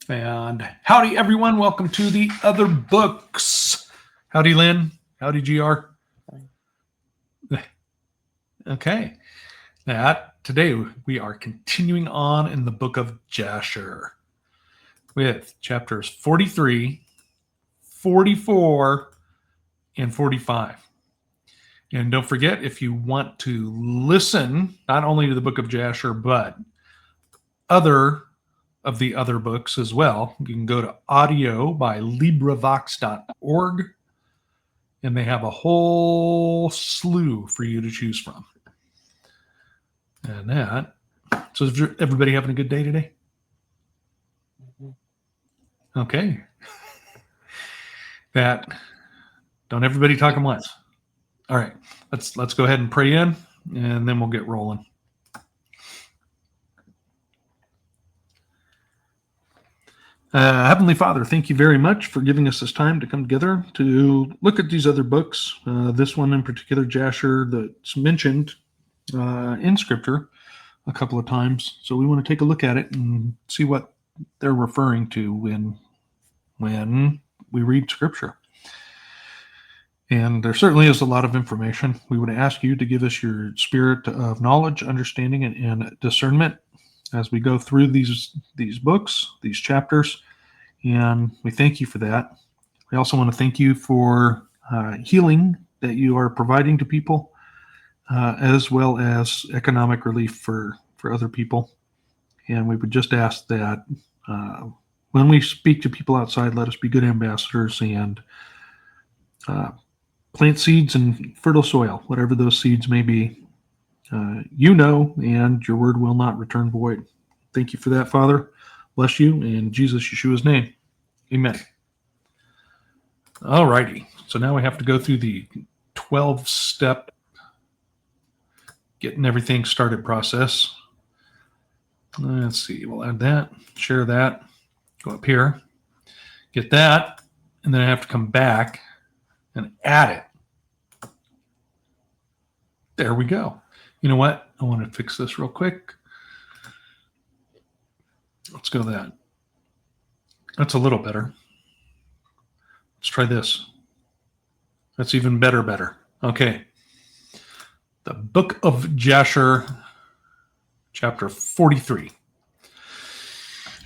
And howdy, everyone. Welcome to the Other Books. Howdy, Lynn. Howdy, GR. Okay. Today we are continuing on in the book of Jasher with chapters 43, 44, and 45. And don't forget, if you want to listen not only to the book of Jasher, but other of the other books as well, you can go to audio by LibriVox.org, and they have a whole slew for you to choose from. And that, so is everybody having a good day today? Okay. Don't everybody talk at once. All right, let's go ahead and pray in, and then we'll get rolling. Heavenly Father, thank you very much for giving us this time to come together to look at these other books. This one in particular, Jasher, that's mentioned in Scripture a couple of times. So we want to take a look at it and see what they're referring to when we read Scripture. And there certainly is a lot of information. We would ask you to give us your spirit of knowledge, understanding, and discernment as we go through these books, these chapters, and we thank you for that. We also want to thank you for healing that you are providing to people, as well as economic relief for other people. And we would just ask that when we speak to people outside, let us be good ambassadors and plant seeds in fertile soil, whatever those seeds may be. And your word will not return void. Thank you for that, Father. Bless you in Jesus Yeshua's name. Amen. All righty. So now we have to go through the 12-step getting everything started process. Let's see. We'll add that, share that, go up here, get that, and then I have to come back and add it. There we go. You know what? I want to fix this real quick. Let's go that. That's a little better. Let's try this. That's even better. Okay. The book of Jasher, chapter 43.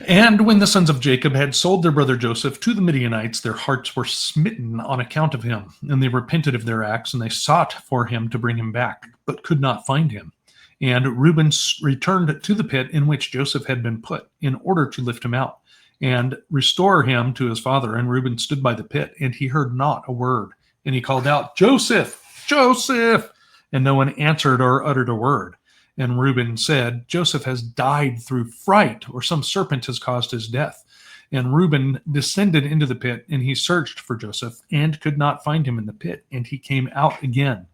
And when the sons of Jacob had sold their brother Joseph to the Midianites, their hearts were smitten on account of him, and they repented of their acts, and they sought for him to bring him back, but could not find him. And Reuben returned to the pit in which Joseph had been put, in order to lift him out, and restore him to his father. And Reuben stood by the pit, and he heard not a word. And he called out, Joseph, Joseph! And no one answered or uttered a word. And Reuben said, Joseph has died through fright, or some serpent has caused his death. And Reuben descended into the pit, and he searched for Joseph, and could not find him in the pit. And he came out again.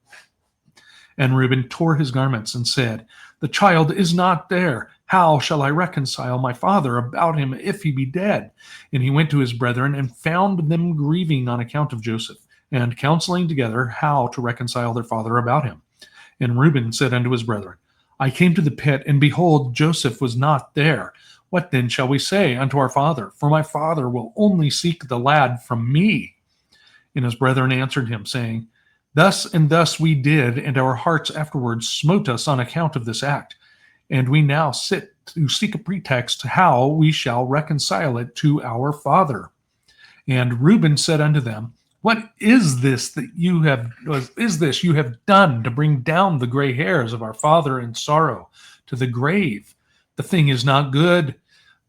And Reuben tore his garments and said, the child is not there. How shall I reconcile my father about him if he be dead? And he went to his brethren and found them grieving on account of Joseph, and counseling together how to reconcile their father about him. And Reuben said unto his brethren, I came to the pit, and behold, Joseph was not there. What then shall we say unto our father? For my father will only seek the lad from me. And his brethren answered him, saying, Thus and thus we did, and our hearts afterwards smote us on account of this act. And we now sit to seek a pretext how we shall reconcile it to our father. And Reuben said unto them, What is this that you have done to bring down the gray hairs of our father in sorrow to the grave? The thing is not good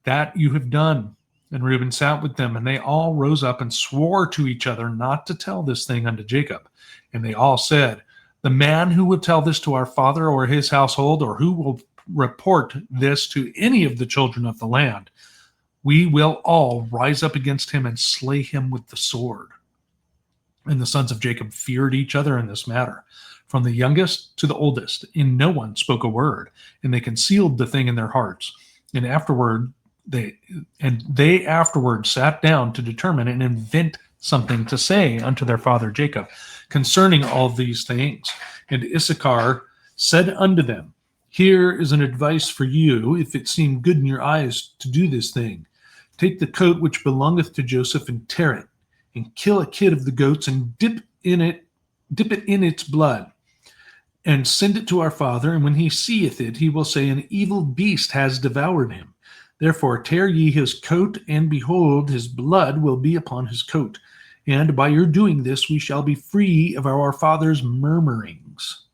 that you have done. And Reuben sat with them, and they all rose up and swore to each other not to tell this thing unto Jacob. And they all said, The man who will tell this to our father or his household, or who will report this to any of the children of the land, we will all rise up against him and slay him with the sword. And the sons of Jacob feared each other in this matter, from the youngest to the oldest, and no one spoke a word, and they concealed the thing in their hearts. And they afterward sat down to determine and invent something to say unto their father Jacob concerning all these things. And Issachar said unto them, Here is an advice for you, if it seem good in your eyes to do this thing. Take the coat which belongeth to Joseph, and tear it, and kill a kid of the goats, and dip it in its blood, and send it to our father. And when he seeth it, he will say, An evil beast has devoured him. Therefore tear ye his coat, and behold, his blood will be upon his coat. And by your doing this, we shall be free of our father's murmurings.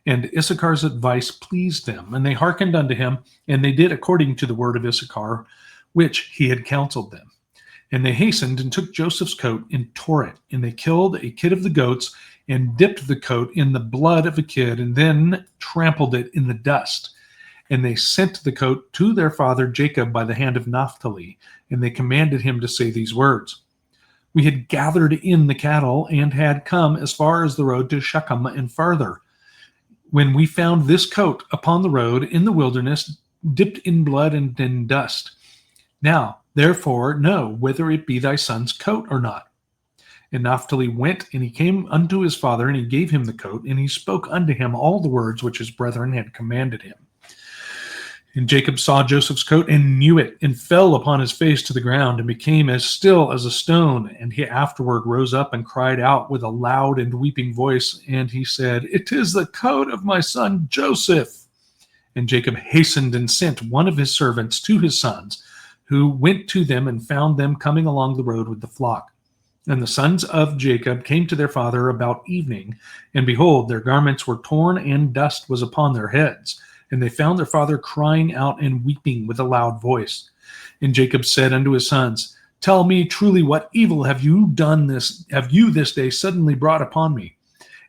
And Issachar's advice pleased them, and they hearkened unto him, and they did according to the word of Issachar, which he had counseled them. And they hastened and took Joseph's coat and tore it, and they killed a kid of the goats, and dipped the coat in the blood of a kid, and then trampled it in the dust. And they sent the coat to their father Jacob by the hand of Naphtali, and they commanded him to say these words: We had gathered in the cattle, and had come as far as the road to Shechem and farther, when we found this coat upon the road in the wilderness, dipped in blood and in dust. Now, therefore, know whether it be thy son's coat or not. And Naphtali went, and he came unto his father, and he gave him the coat, and he spoke unto him all the words which his brethren had commanded him. And Jacob saw Joseph's coat, and knew it, and fell upon his face to the ground, and became as still as a stone. And he afterward rose up and cried out with a loud and weeping voice, and he said, It is the coat of my son Joseph. And Jacob hastened and sent one of his servants to his sons, who went to them and found them coming along the road with the flock. And the sons of Jacob came to their father about evening, and behold, their garments were torn, and dust was upon their heads. And they found their father crying out and weeping with a loud voice. And Jacob said unto his sons, Tell me truly, what evil have you this day suddenly brought upon me?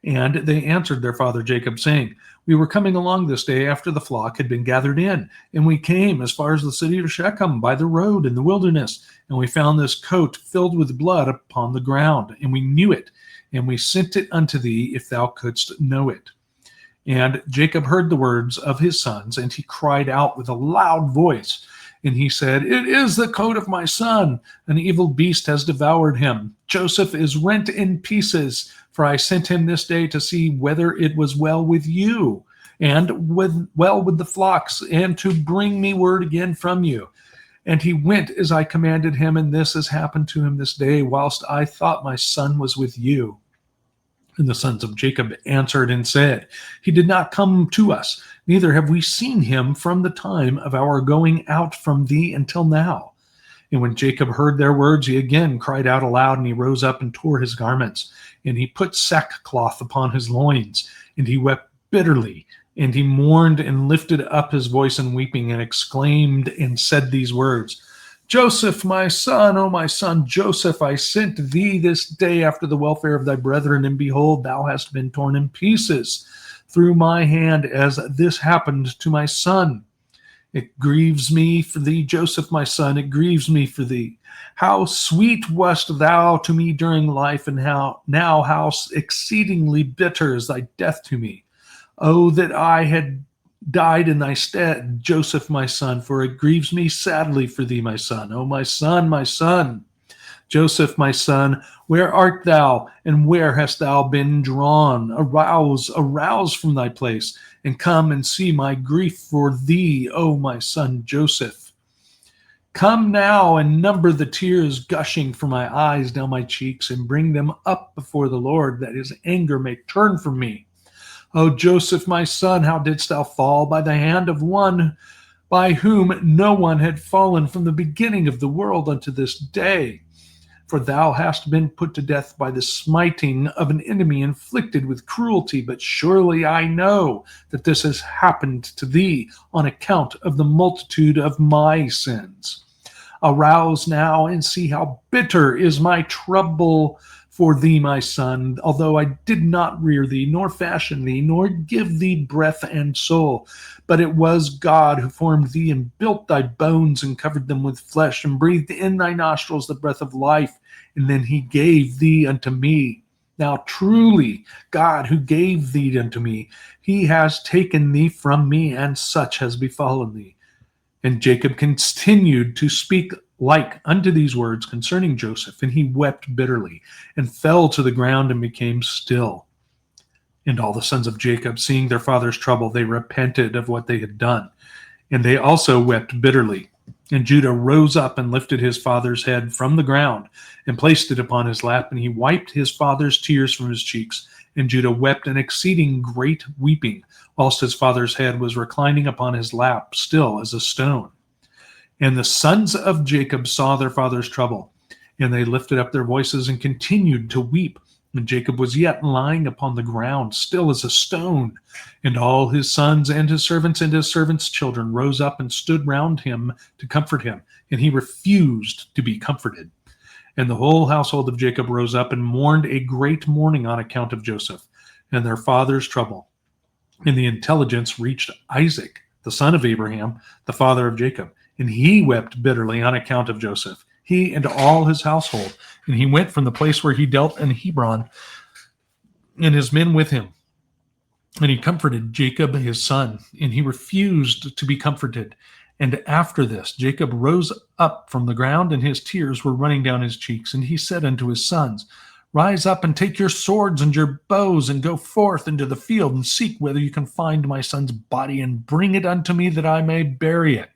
And they answered their father Jacob, saying, We were coming along this day after the flock had been gathered in, and we came as far as the city of Shechem by the road in the wilderness, and we found this coat filled with blood upon the ground, and we knew it, and we sent it unto thee, if thou couldst know it. And Jacob heard the words of his sons, and he cried out with a loud voice, and he said, It is the coat of my son. An evil beast has devoured him. Joseph is rent in pieces, for I sent him this day to see whether it was well with you, and well with the flocks, and to bring me word again from you. And he went as I commanded him, and this has happened to him this day, whilst I thought my son was with you. And the sons of Jacob answered and said, He did not come to us, neither have we seen him from the time of our going out from thee until now. And when Jacob heard their words, he again cried out aloud, and he rose up and tore his garments, and he put sackcloth upon his loins, and he wept bitterly, and he mourned and lifted up his voice in weeping, and exclaimed and said these words: Joseph, my son, O my son Joseph, I sent thee this day after the welfare of thy brethren, and behold, thou hast been torn in pieces through my hand, as this happened to my son. It grieves me for thee, Joseph, my son, it grieves me for thee. How sweet wast thou to me during life, and how exceedingly bitter is thy death to me. Oh, that I had died in thy stead, Joseph, my son, for it grieves me sadly for thee, my son. O my son, my son. Joseph, my son, where art thou, and where hast thou been drawn? Arouse from thy place, and come and see my grief for thee, O my son Joseph. Come now and number the tears gushing from my eyes down my cheeks, and bring them up before the Lord, that his anger may turn from me. O Joseph, my son, how didst thou fall by the hand of one by whom no one had fallen from the beginning of the world unto this day? For thou hast been put to death by the smiting of an enemy inflicted with cruelty. But surely I know that this has happened to thee on account of the multitude of my sins. Arouse now and see how bitter is my trouble for thee, my son, although I did not rear thee, nor fashion thee, nor give thee breath and soul. But it was God who formed thee, and built thy bones, and covered them with flesh, and breathed in thy nostrils the breath of life, and then he gave thee unto me. Now truly, God who gave thee unto me, he has taken thee from me, and such has befallen thee. And Jacob continued to speak like unto these words concerning Joseph, and he wept bitterly, and fell to the ground, and became still. And all the sons of Jacob, seeing their father's trouble, they repented of what they had done, and they also wept bitterly. And Judah rose up and lifted his father's head from the ground and placed it upon his lap, and he wiped his father's tears from his cheeks. And Judah wept an exceeding great weeping, whilst his father's head was reclining upon his lap, still as a stone. And the sons of Jacob saw their father's trouble, and they lifted up their voices and continued to weep. And Jacob was yet lying upon the ground, still as a stone. And all his sons and his servants' children rose up and stood round him to comfort him, and he refused to be comforted. And the whole household of Jacob rose up and mourned a great mourning on account of Joseph and their father's trouble. And the intelligence reached Isaac, the son of Abraham, the father of Jacob, and he wept bitterly on account of Joseph, he and all his household. And he went from the place where he dealt in Hebron, and his men with him. And he comforted Jacob his son, and he refused to be comforted. And after this, Jacob rose up from the ground, and his tears were running down his cheeks. And he said unto his sons, Rise up and take your swords and your bows, and go forth into the field, and seek whether you can find my son's body, and bring it unto me that I may bury it.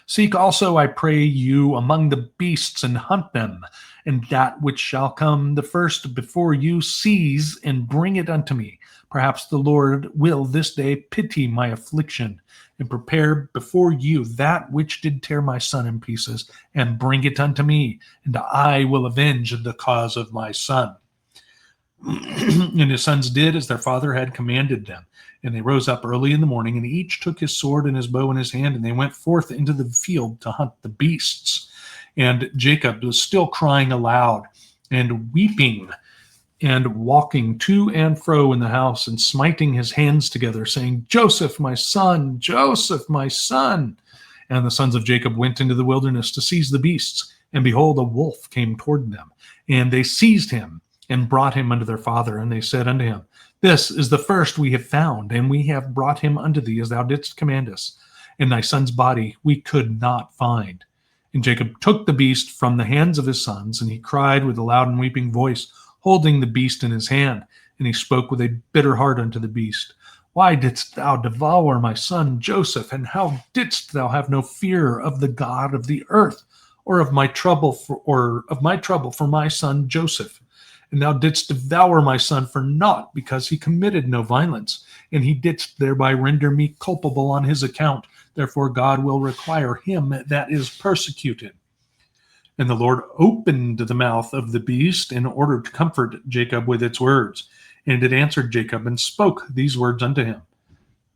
Seek also, I pray you, among the beasts, and hunt them, and that which shall come the first before you, seize and bring it unto me. Perhaps the Lord will this day pity my affliction, and prepare before you that which did tear my son in pieces, and bring it unto me, and I will avenge the cause of my son. And his sons did as their father had commanded them. And they rose up early in the morning, and each took his sword and his bow in his hand, and they went forth into the field to hunt the beasts. And Jacob was still crying aloud and weeping and walking to and fro in the house and smiting his hands together, saying, Joseph, my son, Joseph, my son. And the sons of Jacob went into the wilderness to seize the beasts. And behold, a wolf came toward them. And they seized him and brought him unto their father. And they said unto him, This is the first we have found, and we have brought him unto thee as thou didst command us. And thy son's body we could not find. And Jacob took the beast from the hands of his sons, and he cried with a loud and weeping voice, holding the beast in his hand. And he spoke with a bitter heart unto the beast, Why didst thou devour my son Joseph? And how didst thou have no fear of the God of the earth, or of my trouble for my son Joseph? And thou didst devour my son for naught, because he committed no violence, and he didst thereby render me culpable on his account. Therefore God will require him that is persecuted. And the Lord opened the mouth of the beast in order to comfort Jacob with its words. And it answered Jacob and spoke these words unto him,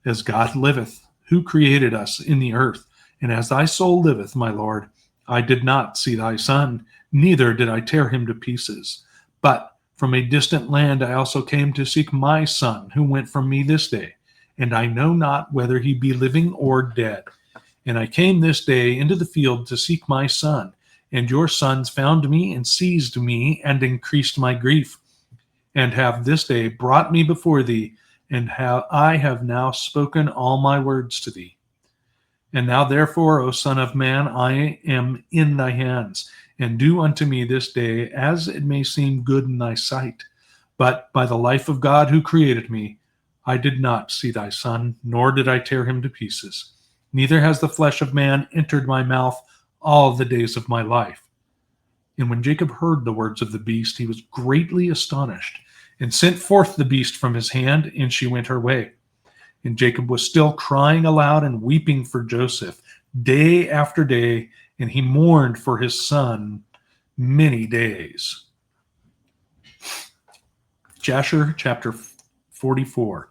As God liveth, who created us in the earth, and as thy soul liveth, my Lord, I did not see thy son, neither did I tear him to pieces. But from a distant land I also came to seek my son, who went from me this day, and I know not whether he be living or dead. And I came this day into the field to seek my son, and your sons found me and seized me and increased my grief, and have this day brought me before thee, and I have now spoken all my words to thee. And now therefore, O Son of Man, I am in thy hands, and do unto me this day as it may seem good in thy sight. But by the life of God who created me, I did not see thy son, nor did I tear him to pieces. Neither has the flesh of man entered my mouth all the days of my life. And when Jacob heard the words of the beast, he was greatly astonished, and sent forth the beast from his hand, and she went her way. And Jacob was still crying aloud and weeping for Joseph day after day, and he mourned for his son many days. Jasher chapter 44.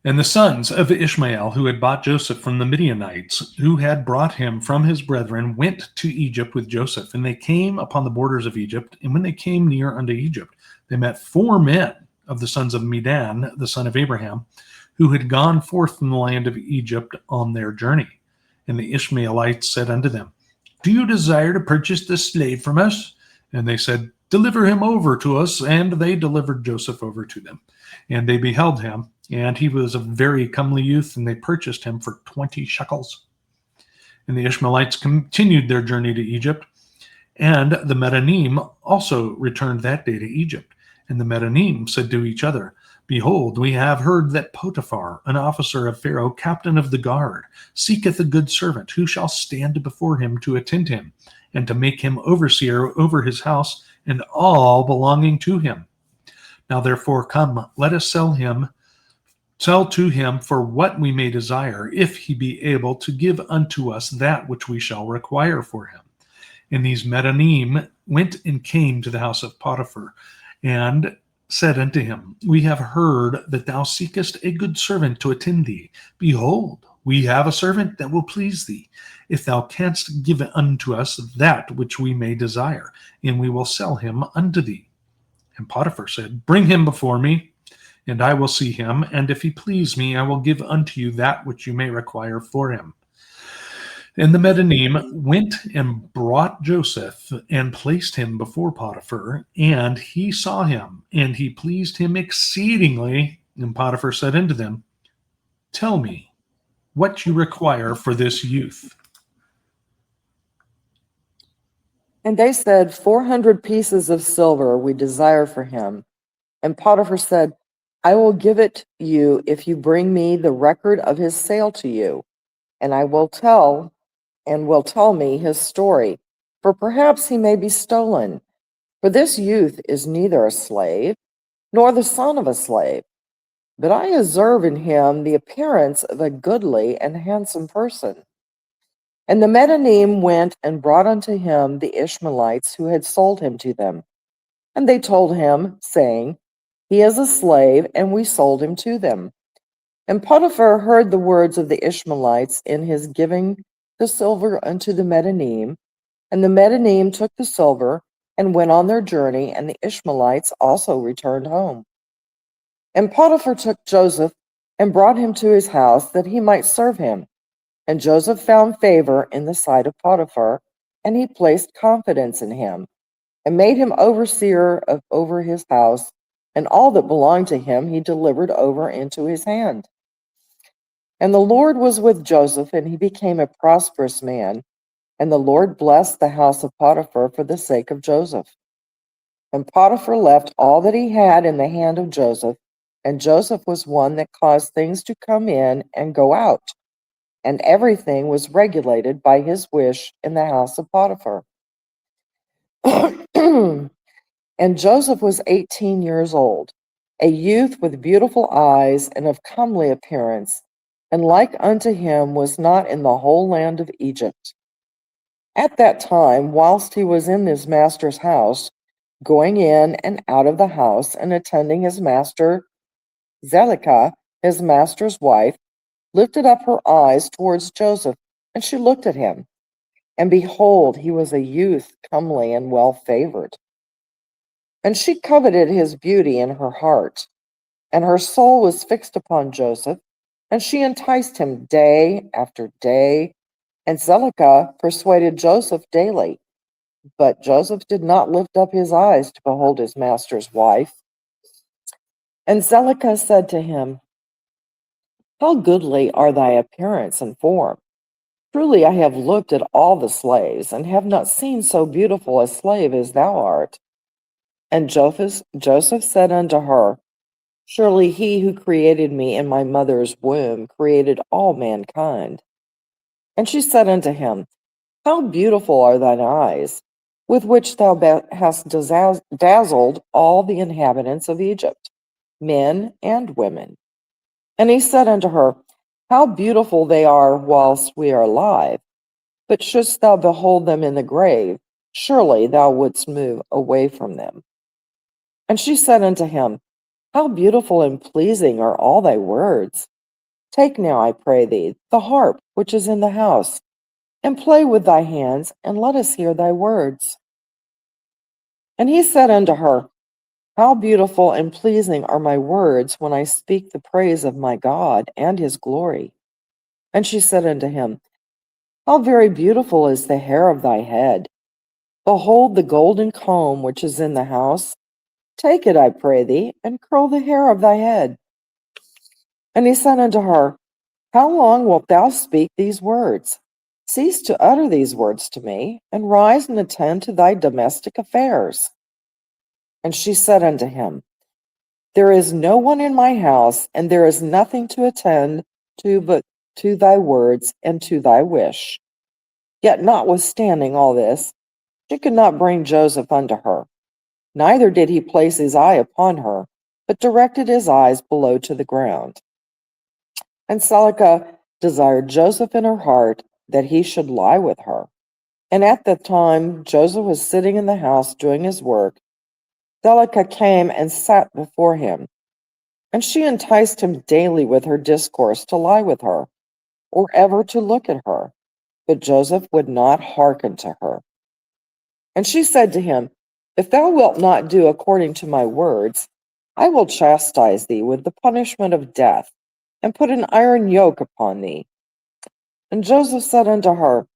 And the sons of Ishmael, who had bought Joseph from the Midianites, who had brought him from his brethren, went to Egypt with Joseph. And they came upon the borders of Egypt. And when they came near unto Egypt, they met 4 men of the sons of Medan, the son of Abraham, who had gone forth from the land of Egypt on their journey. And the Ishmaelites said unto them, Do you desire to purchase this slave from us? And they said, Deliver him over to us. And they delivered Joseph over to them. And they beheld him, and he was a very comely youth, and they purchased him for 20 shekels. And the Ishmaelites continued their journey to Egypt, and the Medanim also returned that day to Egypt. And the Medanim said to each other, Behold, we have heard that Potiphar, an officer of Pharaoh, captain of the guard, seeketh a good servant who shall stand before him to attend him, and to make him overseer over his house and all belonging to him. Now therefore come, let us sell to him for what we may desire, if he be able to give unto us that which we shall require for him. And these Medanim went and came to the house of Potiphar, and said unto him, We have heard that thou seekest a good servant to attend thee. Behold, we have a servant that will please thee, if thou canst give unto us that which we may desire, and we will sell him unto thee. And Potiphar said, Bring him before me, and I will see him, and if he please me, I will give unto you that which you may require for him. And the Medanim went and brought Joseph and placed him before Potiphar, and he saw him, and he pleased him exceedingly. And Potiphar said unto them, Tell me what you require for this youth. And they said, 400 pieces of silver we desire for him. And Potiphar said, I will give it you if you bring me the record of his sale to you, and I will tell me his story, for perhaps he may be stolen. For this youth is neither a slave nor the son of a slave, but I observe in him the appearance of a goodly and handsome person. And the Medanim went and brought unto him the Ishmaelites who had sold him to them. And they told him, saying, He is a slave, and we sold him to them. And Potiphar heard the words of the Ishmaelites in his giving the silver unto the Medanim. And the Medanim took the silver and went on their journey, and the Ishmaelites also returned home. And Potiphar took Joseph and brought him to his house that he might serve him. And Joseph found favor in the sight of Potiphar, and he placed confidence in him, and made him overseer over his house, and all that belonged to him he delivered over into his hand. And the Lord was with Joseph, and he became a prosperous man, and the Lord blessed the house of Potiphar for the sake of Joseph. And Potiphar left all that he had in the hand of Joseph, and Joseph was one that caused things to come in and go out, and everything was regulated by his wish in the house of Potiphar. And Joseph was 18 years old, a youth with beautiful eyes and of comely appearance, and like unto him was not in the whole land of Egypt. At that time, whilst he was in his master's house, going in and out of the house and attending his master, Zelicah, his master's wife, lifted up her eyes towards Joseph, and she looked at him. And behold, he was a youth comely and well favored. And she coveted his beauty in her heart, and her soul was fixed upon Joseph, and she enticed him day after day. And Zelicah persuaded Joseph daily, but Joseph did not lift up his eyes to behold his master's wife. And Zelicah said to him, How goodly are thy appearance and form! Truly I have looked at all the slaves, and have not seen so beautiful a slave as thou art. And Joseph said unto her, Surely he who created me in my mother's womb created all mankind. And she said unto him, How beautiful are thine eyes, with which thou hast dazzled all the inhabitants of Egypt, men and women. And he said unto her, How beautiful they are whilst we are alive, but shouldst thou behold them in the grave, surely thou wouldst move away from them. And she said unto him, How beautiful and pleasing are all thy words! Take now, I pray thee, the harp which is in the house, and play with thy hands, and let us hear thy words. And he said unto her, How beautiful and pleasing are my words when I speak the praise of my God and his glory. And she said unto him, How very beautiful is the hair of thy head! Behold the golden comb which is in the house. Take it, I pray thee, and curl the hair of thy head. And he said unto her, How long wilt thou speak these words? Cease to utter these words to me, and rise and attend to thy domestic affairs. And she said unto him, There is no one in my house, and there is nothing to attend to but to thy words and to thy wish. Yet notwithstanding all this, she could not bring Joseph unto her. Neither did he place his eye upon her, but directed his eyes below to the ground. And Selika desired Joseph in her heart that he should lie with her. And at the time Joseph was sitting in the house doing his work, Selika came and sat before him. And she enticed him daily with her discourse to lie with her, or ever to look at her. But Joseph would not hearken to her. And she said to him, If thou wilt not do according to my words, I will chastise thee with the punishment of death, and put an iron yoke upon thee. And Joseph said unto her,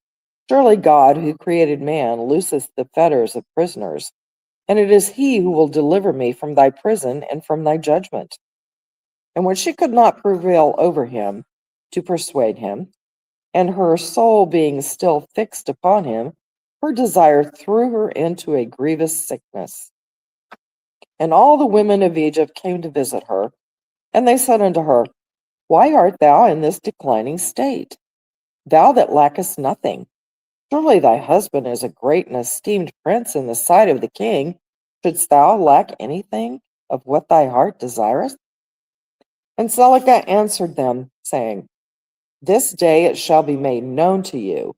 Surely God, who created man, looseth the fetters of prisoners, and it is he who will deliver me from thy prison and from thy judgment. And when she could not prevail over him to persuade him, and her soul being still fixed upon him, her desire threw her into a grievous sickness. And all the women of Egypt came to visit her, and they said unto her, Why art thou in this declining state, thou that lackest nothing? Surely thy husband is a great and esteemed prince in the sight of the king. Shouldst thou lack anything of what thy heart desireth? And Selika answered them, saying, This day it shall be made known to you,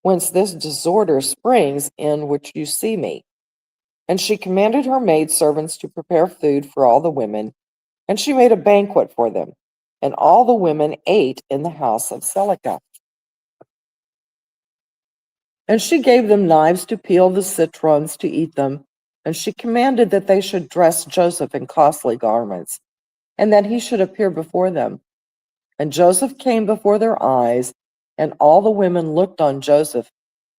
whence this disorder springs in which you see me. And she commanded her maidservants to prepare food for all the women, and she made a banquet for them. And all the women ate in the house of Selika. And she gave them knives to peel the citrons to eat them, and she commanded that they should dress Joseph in costly garments, and that he should appear before them. And Joseph came before their eyes, and all the women looked on Joseph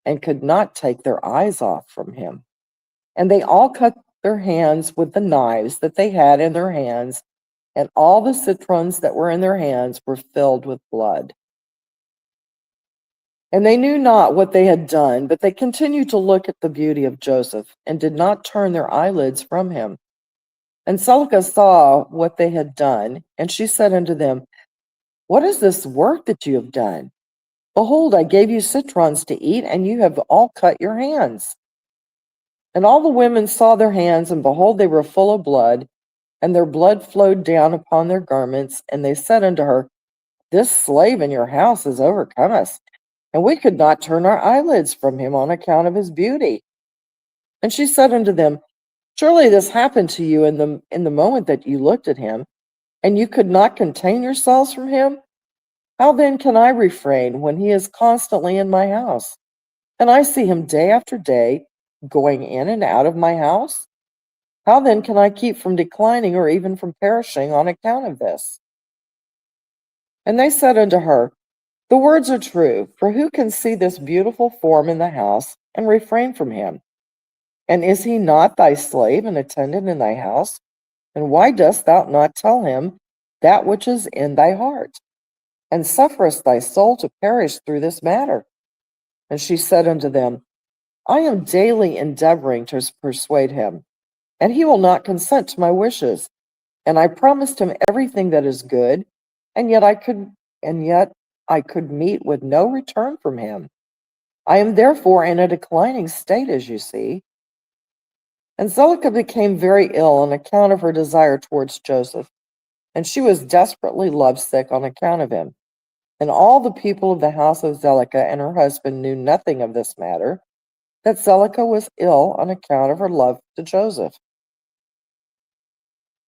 and could not take their eyes off from him. And they all cut their hands with the knives that they had in their hands, and all the citrons that were in their hands were filled with blood. And they knew not what they had done, but they continued to look at the beauty of Joseph, and did not turn their eyelids from him. And Selika saw what they had done, and she said unto them, What is this work that you have done? Behold, I gave you citrons to eat, and you have all cut your hands. And all the women saw their hands, and behold, they were full of blood, and their blood flowed down upon their garments. And they said unto her, This slave in your house has overcome us, and we could not turn our eyelids from him on account of his beauty. And she said unto them, Surely this happened to you in the moment that you looked at him, and you could not contain yourselves from him? How then can I refrain when he is constantly in my house, and I see him day after day going in and out of my house? How then can I keep from declining or even from perishing on account of this? And they said unto her, The words are true, for who can see this beautiful form in the house and refrain from him? And is he not thy slave and attendant in thy house? And why dost thou not tell him that which is in thy heart, and sufferest thy soul to perish through this matter? And she said unto them, I am daily endeavoring to persuade him, and he will not consent to my wishes. And I promised him everything that is good, and yet I could meet with no return from him. I am therefore in a declining state, as you see. And Zelika became very ill on account of her desire towards Joseph, and she was desperately lovesick on account of him. And all the people of the house of Zelika and her husband knew nothing of this matter, that Zelika was ill on account of her love to Joseph.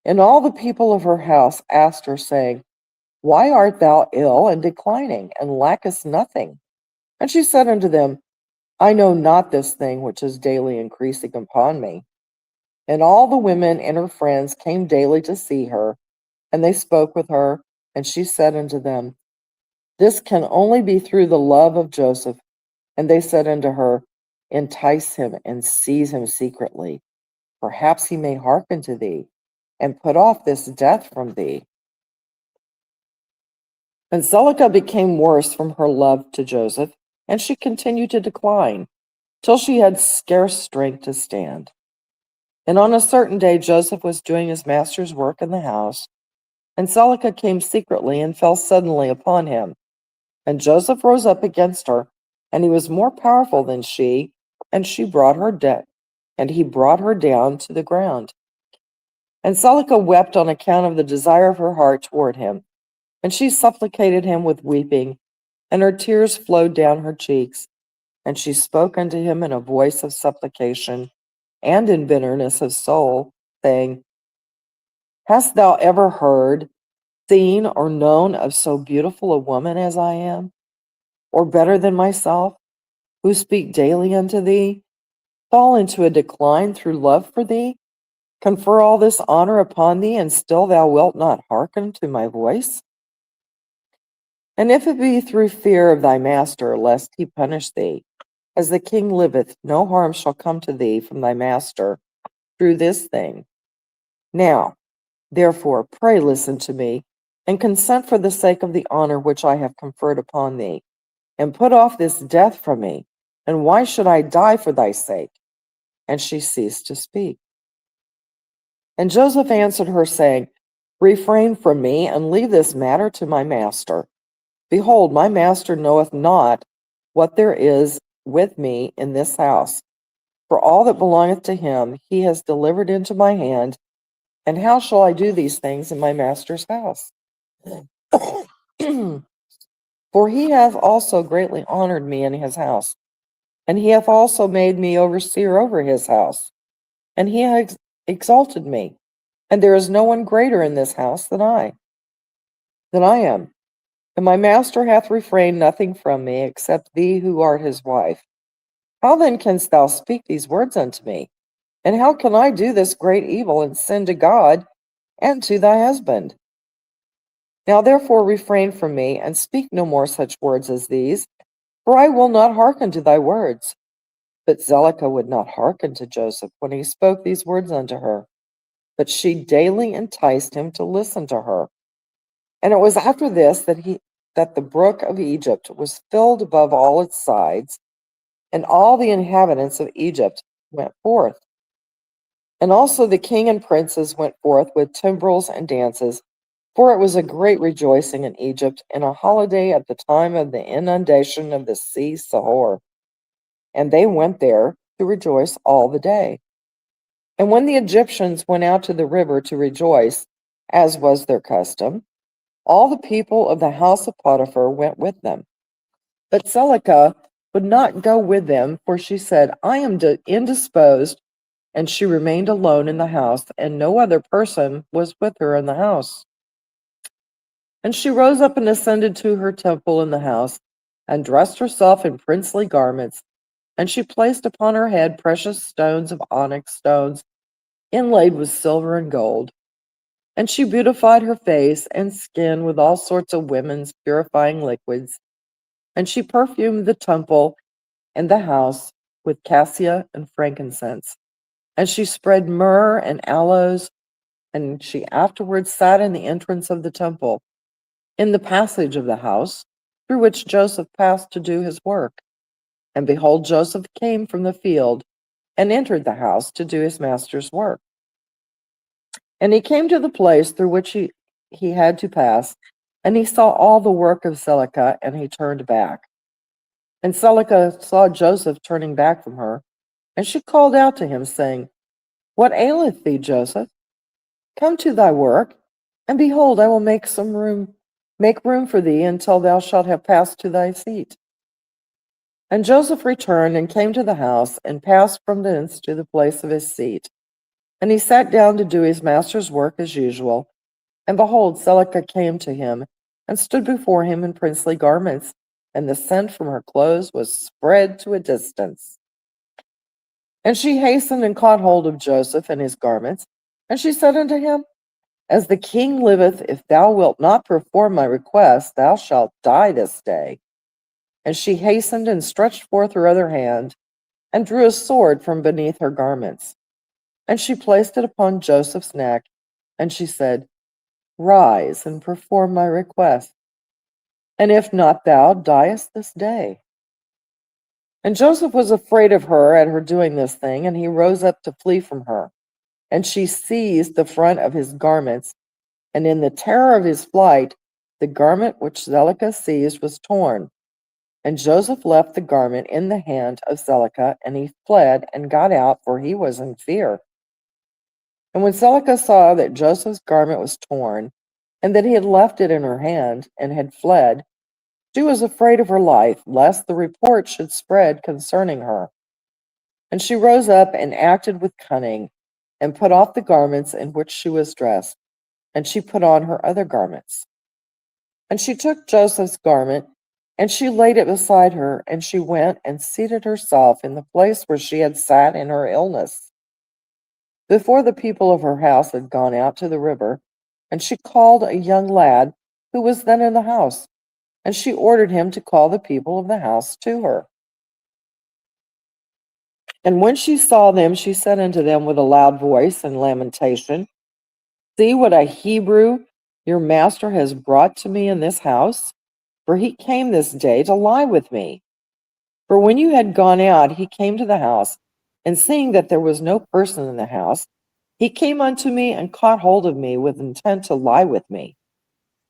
And all the people of her house asked her, saying, Why art thou ill and declining, and lackest nothing? And she said unto them, I know not this thing which is daily increasing upon me. And all the women and her friends came daily to see her, and they spoke with her, and she said unto them, This can only be through the love of Joseph. And they said unto her, Entice him and seize him secretly. Perhaps he may hearken to thee, and put off this death from thee. And Zelika became worse from her love to Joseph, and she continued to decline, till she had scarce strength to stand. And on a certain day Joseph was doing his master's work in the house, and Zelicah came secretly and fell suddenly upon him. And Joseph rose up against her, and he was more powerful than she, and she brought her down, and he brought her down to the ground. And Zelicah wept on account of the desire of her heart toward him, and she supplicated him with weeping, and her tears flowed down her cheeks. And she spoke unto him in a voice of supplication and in bitterness of soul, saying, Hast thou ever heard, seen, or known of so beautiful a woman as I am, or better than myself, who speak daily unto thee, fall into a decline through love for thee, confer all this honor upon thee, and still thou wilt not hearken to my voice? And if it be through fear of thy master, lest he punish thee, as the king liveth, no harm shall come to thee from thy master through this thing. Now, therefore, pray listen to me, and consent for the sake of the honor which I have conferred upon thee, and put off this death from me. And why should I die for thy sake? And she ceased to speak. And Joseph answered her, saying, Refrain from me, and leave this matter to my master. Behold, my master knoweth not what there is with me in this house. For all that belongeth to him he has delivered into my hand. And how shall I do these things in my master's house? For he hath also greatly honored me in his house, and he hath also made me overseer over his house, and he hath exalted me, and there is no one greater in this house than I am. And my master hath refrained nothing from me, except thee who art his wife. How then canst thou speak these words unto me? And how can I do this great evil and sin to God and to thy husband? Now therefore refrain from me, and speak no more such words as these, for I will not hearken to thy words. But Zelicah would not hearken to Joseph when he spoke these words unto her, but she daily enticed him to listen to her. And it was after this that the brook of Egypt was filled above all its sides, and all the inhabitants of Egypt went forth. And also the king and princes went forth with timbrels and dances, for it was a great rejoicing in Egypt, and a holiday at the time of the inundation of the sea Sihor. And they went there to rejoice all the day. And when the Egyptians went out to the river to rejoice, as was their custom, all the people of the house of Potiphar went with them. But Zelicah would not go with them, for she said, I am indisposed, and she remained alone in the house, and no other person was with her in the house. And she rose up and ascended to her temple in the house, and dressed herself in princely garments, and she placed upon her head precious stones of onyx stones, inlaid with silver and gold. And she beautified her face and skin with all sorts of women's purifying liquids. And she perfumed the temple and the house with cassia and frankincense. And she spread myrrh and aloes, and she afterwards sat in the entrance of the temple, in the passage of the house, through which Joseph passed to do his work. And behold, Joseph came from the field and entered the house to do his master's work. And he came to the place through which he had to pass, and he saw all the work of Zelicah, and he turned back. And Zelicah saw Joseph turning back from her, and she called out to him, saying, What aileth thee, Joseph? Come to thy work, and behold, I will make room for thee until thou shalt have passed to thy seat. And Joseph returned and came to the house, and passed from thence to the place of his seat. And he sat down to do his master's work as usual. And behold, Zelicah came to him, and stood before him in princely garments, and the scent from her clothes was spread to a distance. And she hastened and caught hold of Joseph and his garments, and she said unto him, As the king liveth, if thou wilt not perform my request, thou shalt die this day. And she hastened and stretched forth her other hand, and drew a sword from beneath her garments. And she placed it upon Joseph's neck, and she said, Rise and perform my request, and if not, thou diest this day. And Joseph was afraid of her at her doing this thing, and he rose up to flee from her. and she seized the front of his garments, and in the terror of his flight, the garment which Zelicah seized was torn. And Joseph left the garment in the hand of Zelicah, and he fled and got out, for he was in fear. And when Zelicah saw that Joseph's garment was torn, and that he had left it in her hand and had fled, she was afraid of her life, lest the report should spread concerning her. And she rose up and acted with cunning, and put off the garments in which she was dressed, and she put on her other garments. And she took Joseph's garment, and she laid it beside her, and she went and seated herself in the place where she had sat in her illness. Before the people of her house had gone out to the river, and she called a young lad who was then in the house, and she ordered him to call the people of the house to her. And when she saw them, she said unto them with a loud voice and lamentation, See what a Hebrew your master has brought to me in this house, for he came this day to lie with me. For when you had gone out, he came to the house, and seeing that there was no person in the house, he came unto me and caught hold of me with intent to lie with me.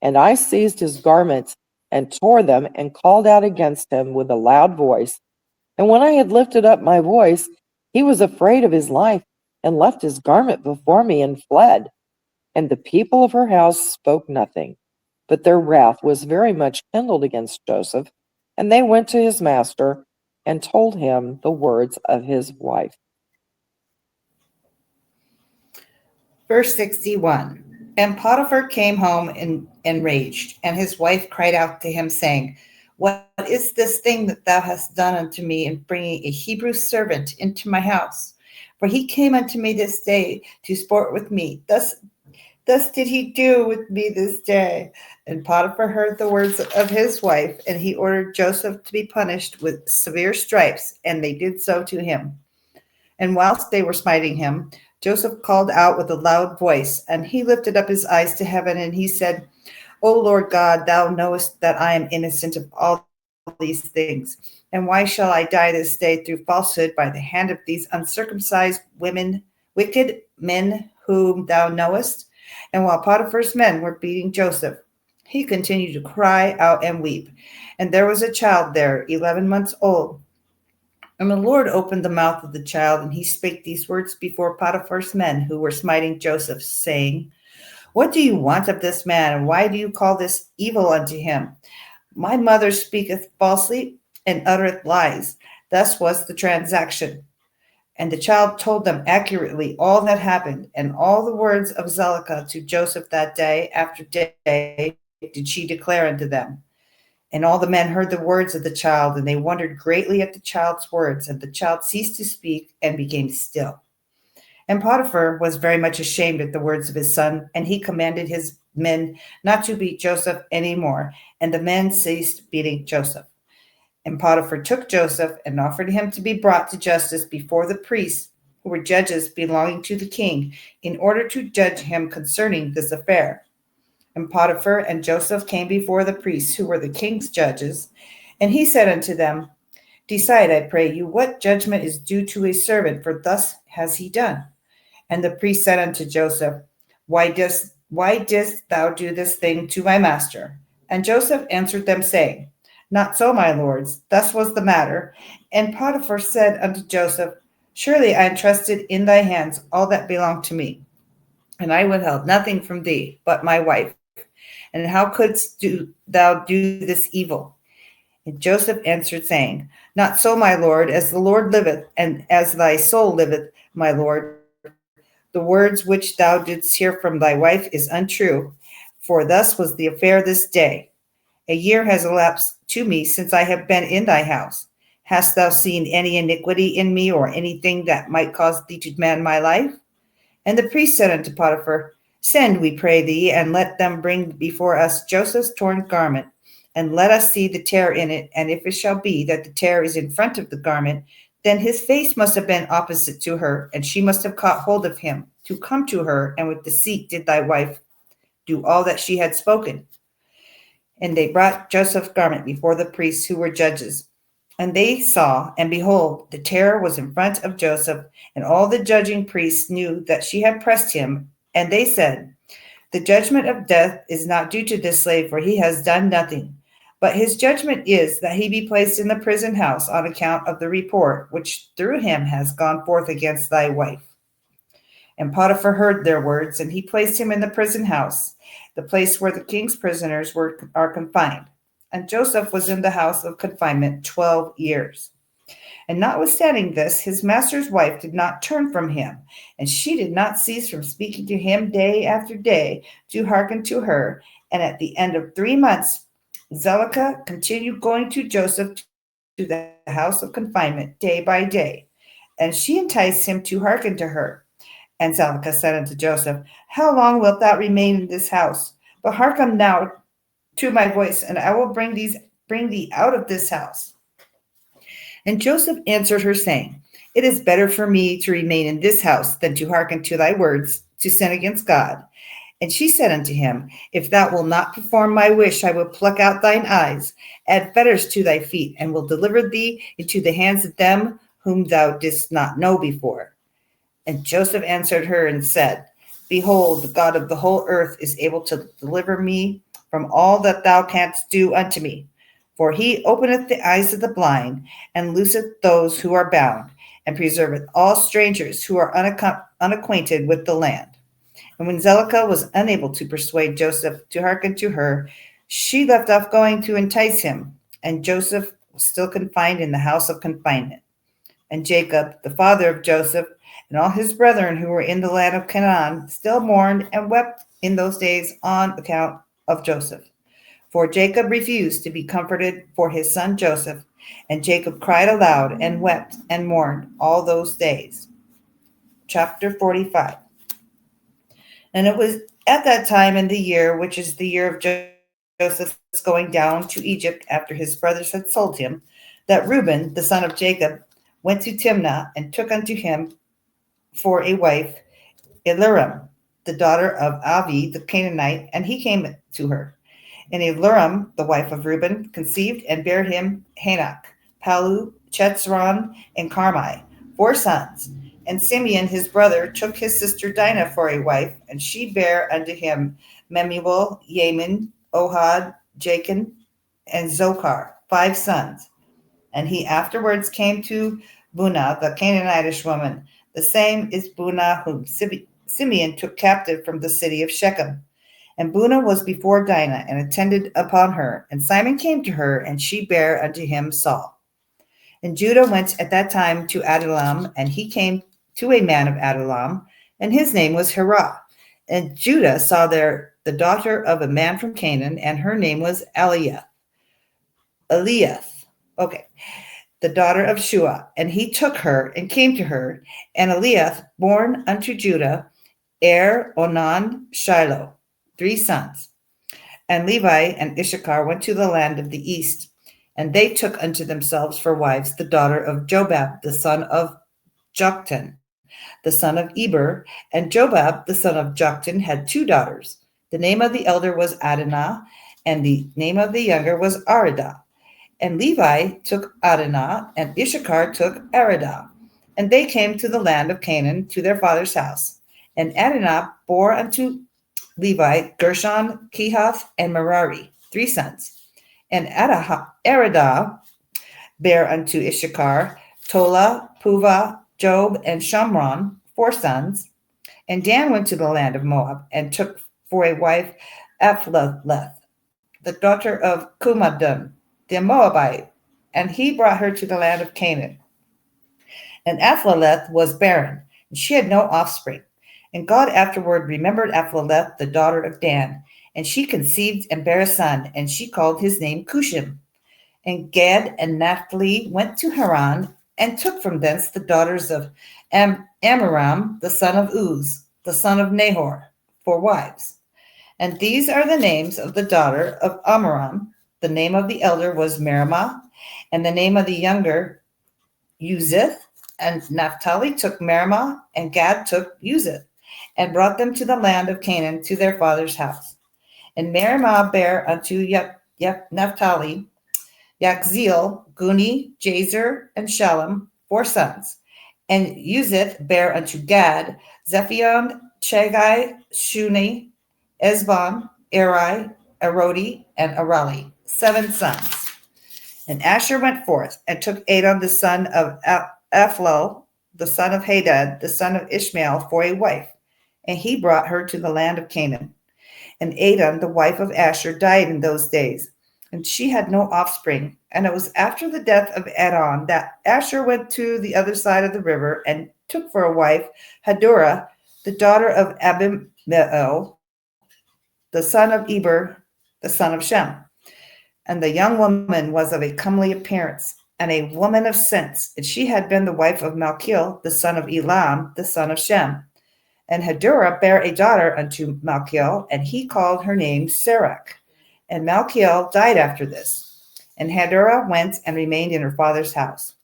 And I seized his garments and tore them and called out against him with a loud voice. And when I had lifted up my voice, he was afraid of his life and left his garment before me and fled. And the people of her house spoke nothing, but their wrath was very much kindled against Joseph. And they went to his master and told him the words of his wife. Verse 61. And Potiphar came home enraged, and his wife cried out to him, saying, What is this thing that thou hast done unto me in bringing a Hebrew servant into my house? For he came unto me this day to sport with me. Thus did he do with me this day. And Potiphar heard the words of his wife, and he ordered Joseph to be punished with severe stripes, and they did so to him. And whilst they were smiting him, Joseph called out with a loud voice, and he lifted up his eyes to heaven, and he said, O Lord God, thou knowest that I am innocent of all these things. And why shall I die this day through falsehood by the hand of these uncircumcised women, wicked men whom thou knowest? And while Potiphar's men were beating Joseph, he continued to cry out and weep. And there was a child there, 11 months old. And the Lord opened the mouth of the child, and he spake these words before Potiphar's men who were smiting Joseph, saying, What do you want of this man, and why do you call this evil unto him? My mother speaketh falsely and uttereth lies. Thus was the transaction. And the child told them accurately all that happened, and all the words of Zelicah to Joseph that day after day did she declare unto them. And all the men heard the words of the child, and they wondered greatly at the child's words. And the child ceased to speak and became still. And Potiphar was very much ashamed at the words of his son, and he commanded his men not to beat Joseph any more. And the men ceased beating Joseph. And Potiphar took Joseph and offered him to be brought to justice before the priests, who were judges belonging to the king, in order to judge him concerning this affair. And Potiphar and Joseph came before the priests, who were the king's judges. And he said unto them, Decide, I pray you, what judgment is due to a servant, for thus has he done. And the priest said unto Joseph, Why didst thou do this thing to my master? And Joseph answered them, saying, Not so, my lords, thus was the matter. And Potiphar said unto Joseph, Surely I entrusted in thy hands all that belonged to me, and I withheld nothing from thee but my wife. And how couldst thou do this evil? And Joseph answered, saying, Not so, my lord, as the Lord liveth, and as thy soul liveth, my lord. The words which thou didst hear from thy wife is untrue, for thus was the affair this day. A year has elapsed to me since I have been in thy house. Hast thou seen any iniquity in me, or anything that might cause thee to demand my life? And the priest said unto Potiphar, Send, we pray thee, and let them bring before us Joseph's torn garment, and let us see the tear in it. And if it shall be that the tear is in front of the garment, then his face must have been opposite to her, and she must have caught hold of him to come to her, and with deceit did thy wife do all that she had spoken. And they brought Joseph's garment before the priests, who were judges. And they saw, and behold, the terror was in front of Joseph, and all the judging priests knew that she had pressed him. And they said, the judgment of death is not due to this slave, for he has done nothing. But his judgment is that he be placed in the prison house on account of the report which through him has gone forth against thy wife. And Potiphar heard their words, and he placed him in the prison house, the place where the king's prisoners are confined. And Joseph was in the house of confinement 12 years. And notwithstanding this, his master's wife did not turn from him, and she did not cease from speaking to him day after day to hearken to her. And at the end of 3 months, Zelicah continued going to Joseph to the house of confinement day by day, and she enticed him to hearken to her. And Zelicah said unto Joseph, how long wilt thou remain in this house? But hearken now to my voice, and I will bring thee out of this house. And Joseph answered her, saying, it is better for me to remain in this house than to hearken to thy words, to sin against God. And she said unto him, if thou wilt not perform my wish, I will pluck out thine eyes, add fetters to thy feet, and will deliver thee into the hands of them whom thou didst not know before. And Joseph answered her and said, behold, the God of the whole earth is able to deliver me from all that thou canst do unto me. For he openeth the eyes of the blind, and looseth those who are bound, and preserveth all strangers who are unacquainted with the land. And when Zelicah was unable to persuade Joseph to hearken to her, she left off going to entice him, and Joseph was still confined in the house of confinement. And Jacob, the father of Joseph, and all his brethren who were in the land of Canaan, still mourned and wept in those days on account of Joseph. For Jacob refused to be comforted for his son Joseph, and Jacob cried aloud and wept and mourned all those days. Chapter 45. And it was at that time in the year, which is the year of Joseph's going down to Egypt after his brothers had sold him, that Reuben, the son of Jacob, went to Timnah and took unto him for a wife Eliram, the daughter of Avi the Canaanite, and he came to her. And Eliram, the wife of Reuben, conceived and bare him Hanok, Palu, Chetzron, and Carmi, 4 sons. And Simeon his brother took his sister Dinah for a wife, and she bare unto him Memuel, Yamin, Ohad, Jachin, and Zochar, 5 sons. And he afterwards came to Bunah, the Canaanitish woman. The same is Bunah, whom Simeon took captive from the city of Shechem. And Bunah was before Dinah, and attended upon her. And Simon came to her, and she bare unto him Saul. And Judah went at that time to Adullam, and he came to a man of Adullam, and his name was Hirah. And Judah saw there the daughter of a man from Canaan, and her name was Eliath, the daughter of Shua. And he took her and came to her, and Eliath born unto Judah Onan, Shiloh, 3 sons. And Levi and Issachar went to the land of the east, and they took unto themselves for wives the daughter of Jobab, the son of Joktan, the son of Eber. And Jobab, the son of Joktan, had 2 daughters. The name of the elder was Adinah, and the name of the younger was Aridah. And Levi took Adinah, and Issachar took Aridah. And they came to the land of Canaan to their father's house. And Adinah bore unto Levi Gershon, Kehath, and Merari, 3 sons. And Aridah bare unto Issachar Tola, Puvah, Job, and Shamron, 4 sons. And Dan went to the land of Moab, and took for a wife Aphleleth, the daughter of Kumadun, the Moabite, and he brought her to the land of Canaan. And Aphleleth was barren, and she had no offspring. And God afterward remembered Aphleleth, the daughter of Dan, and she conceived and bare a son, and she called his name Cushim. And Gad and Naphtali went to Haran, and took from thence the daughters of Amram, the son of Uz, the son of Nahor, for wives. And these are the names of the daughter of Amram. The name of the elder was Merimah, and the name of the younger Uzith. And Naphtali took Merimah, and Gad took Uzith, and brought them to the land of Canaan to their father's house. And Merimah bare unto Naphtali Yakzeel, Guni, Jazer, and Shalom, 4 sons. And Uzith bare unto Gad, Zephion, Chagai, Shuni, Esbon, Eri, Arodi, and Arali, 7 sons. And Asher went forth and took Adon the son of Ephlal, the son of Hadad, the son of Ishmael, for a wife. And he brought her to the land of Canaan. And Adon, the wife of Asher, died in those days, and she had no offspring. And it was after the death of Adon that Asher went to the other side of the river and took for a wife Hadurah, the daughter of Abimael, the son of Eber, the son of Shem. And the young woman was of a comely appearance, and a woman of sense, and she had been the wife of Malchiel, the son of Elam, the son of Shem. And Hadurah bare a daughter unto Malchiel, and he called her name Serach. And Malchiel died after this. And Hadurah went and remained in her father's house.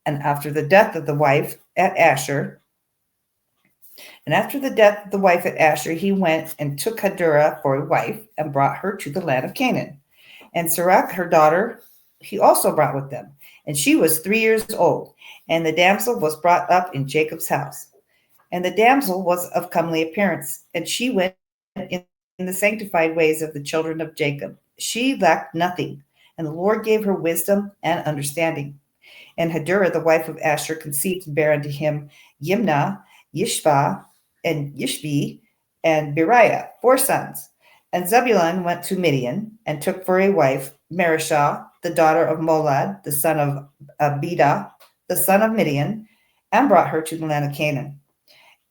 And after the death of the wife at Asher, he went and took Hadurah for a wife, and brought her to the land of Canaan. And Serach, her daughter, he also brought with them. And she was 3 years old. And the damsel was brought up in Jacob's house. And the damsel was of comely appearance, and she went in the sanctified ways of the children of Jacob. She lacked nothing, and the Lord gave her wisdom and understanding. And Hadurah, the wife of Asher, conceived and bare unto him Yimnah, Yishbah, and Yishbi, and Beriah, 4 sons. And Zebulun went to Midian, and took for a wife Marishah, the daughter of Molad, the son of Abidah, the son of Midian, and brought her to the land of Canaan.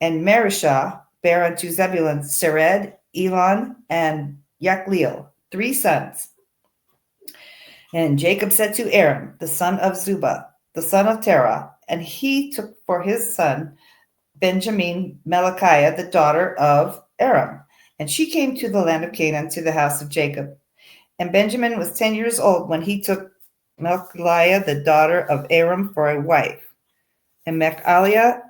And Marishah bare unto Zebulun Sered, Elon, and Yakliel, 3 sons. And Jacob said to Aaron, the son of Zubah, the son of Terah, and he took for his son Benjamin Malachiah, the daughter of Aram. And she came to the land of Canaan, to the house of Jacob. And Benjamin was 10 years old when he took Malachiah, the daughter of Aram, for a wife. And Malachiah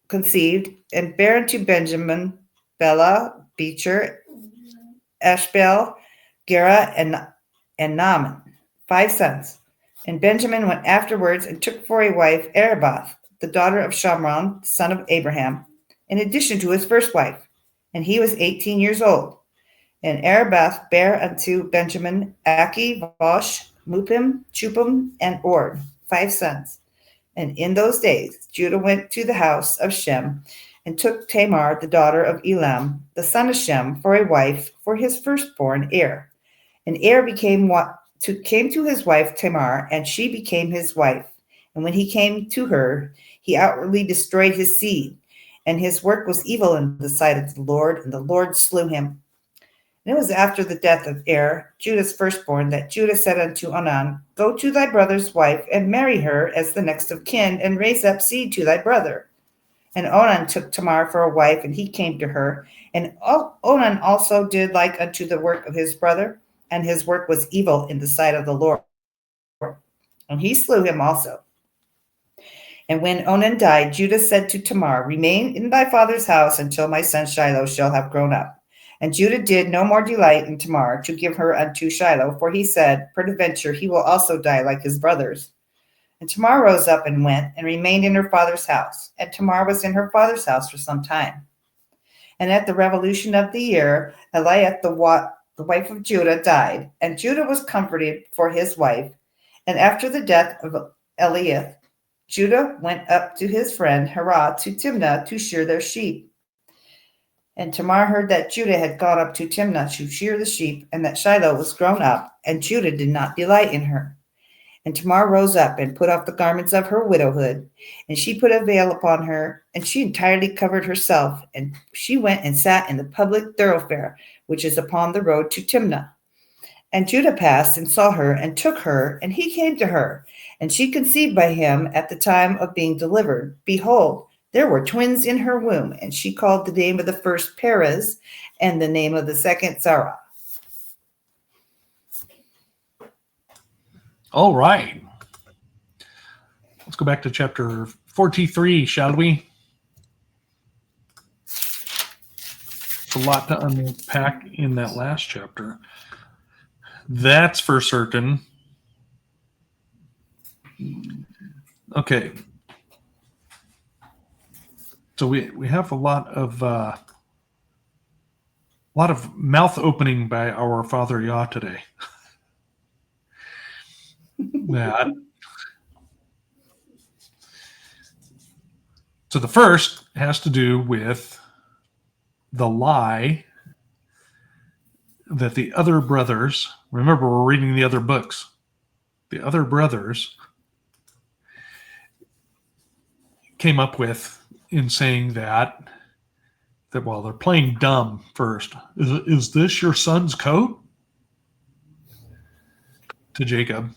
conceived and bare unto Benjamin Bela, Becher, Ashbel, Gera, and Naaman, 5 sons. And Benjamin went afterwards and took for a wife Arabath, the daughter of Shamron, son of Abraham, in addition to his first wife. And he was 18 years old. And Arabath bare unto Benjamin Aki, Vosh, Mupim, Chupim, and Ord, 5 sons. And in those days Judah went to the house of Shem, and took Tamar, the daughter of Elam, the son of Shem, for a wife for his firstborn Er. And Er came to his wife Tamar, and she became his wife. And when he came to her, he outwardly destroyed his seed, and his work was evil in the sight of the Lord, and the Lord slew him. And it was after the death of Er, Judah's firstborn, that Judah said unto Onan, Go to thy brother's wife, and marry her as the next of kin, and raise up seed to thy brother. And Onan took Tamar for a wife, and he came to her. And Onan also did like unto the work of his brother, and his work was evil in the sight of the Lord. And he slew him also. And when Onan died, Judah said to Tamar, Remain in thy father's house until my son Shiloh shall have grown up. And Judah did no more delight in Tamar to give her unto Shiloh, for he said, Peradventure he will also die like his brothers. And Tamar rose up and went, and remained in her father's house. And Tamar was in her father's house for some time. And at the revolution of the year, Eliath, the wife of Judah, died, and Judah was comforted for his wife. And after the death of Eliath, Judah went up to his friend Herah to Timnah to shear their sheep. And Tamar heard that Judah had gone up to Timnah to shear the sheep, and that Shiloh was grown up, and Judah did not delight in her. And Tamar rose up and put off the garments of her widowhood, and she put a veil upon her, and she entirely covered herself, and she went and sat in the public thoroughfare, which is upon the road to Timnah. And Judah passed and saw her, and took her, and he came to her, and she conceived by him at the time of being delivered. Behold, there were twins in her womb, and she called the name of the first Perez, and the name of the second Sarah. All right. Let's go back to chapter 43, shall we? It's a lot to unpack in that last chapter. That's for certain. Okay. So we have a lot of mouth opening by our Father Yah today. Yeah. So the first has to do with the lie that the other brothers, remember we're reading the other books, the other brothers came up with in saying that well, they're playing dumb first. Is this your son's coat? To Jacob.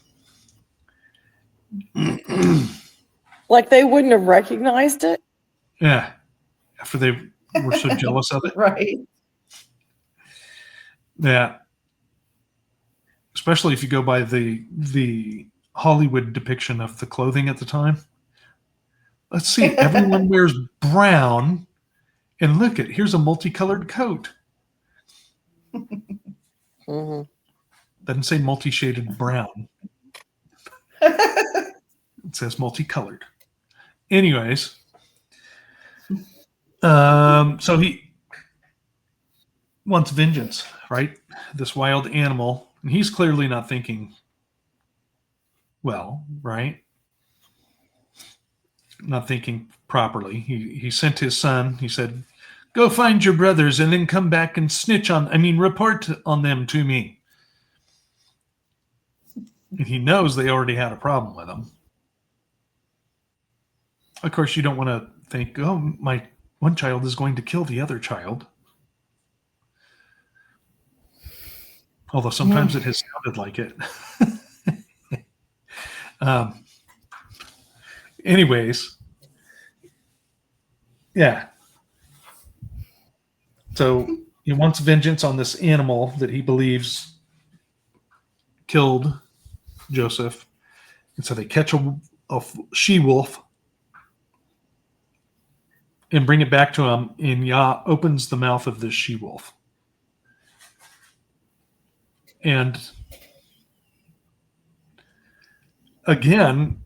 Like they wouldn't have recognized it? Yeah. After they were so jealous of it. Right. Yeah. Especially if you go by the Hollywood depiction of the clothing at the time. Let's see, everyone wears brown, and look at here's a multicolored coat. Mm-hmm. Doesn't say multi-shaded brown. It says multicolored. Anyways, so he wants vengeance, right? This wild animal, and he's clearly not thinking well, right? Not thinking properly. He sent his son. He said, "Go find your brothers and then come back and report on them to me." And he knows they already had a problem with him. Of course, you don't want to think, "Oh, my one child is going to kill the other child." Although sometimes it has sounded like it. um, anyways, yeah. So he wants vengeance on this animal that he believes killed Joseph. And so they catch a she-wolf and bring it back to him, and Yah opens the mouth of this she-wolf. And again,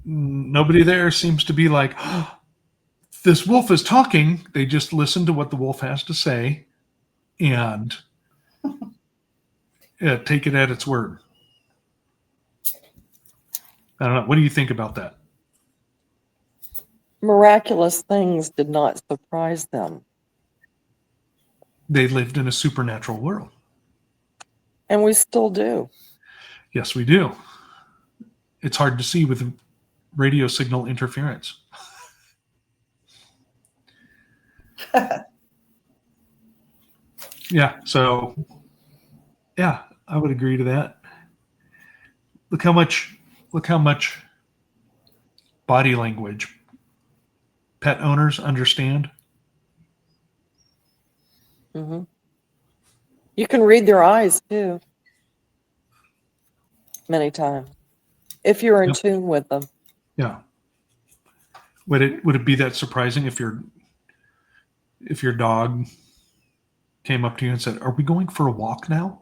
nobody there seems to be like, oh, this wolf is talking. They just listen to what the wolf has to say and take it at its word. I don't know. What do you think about that? Miraculous things did not surprise them. They lived in a supernatural world. And we still do. Yes, we do. It's hard to see with radio signal interference. Yeah, so yeah, I would agree to that. Look how much body language pet owners understand. Mm-hmm. You can read their eyes too. Many times, if you're in tune with them. Yeah. Would it be that surprising if your dog came up to you and said, "Are we going for a walk now?"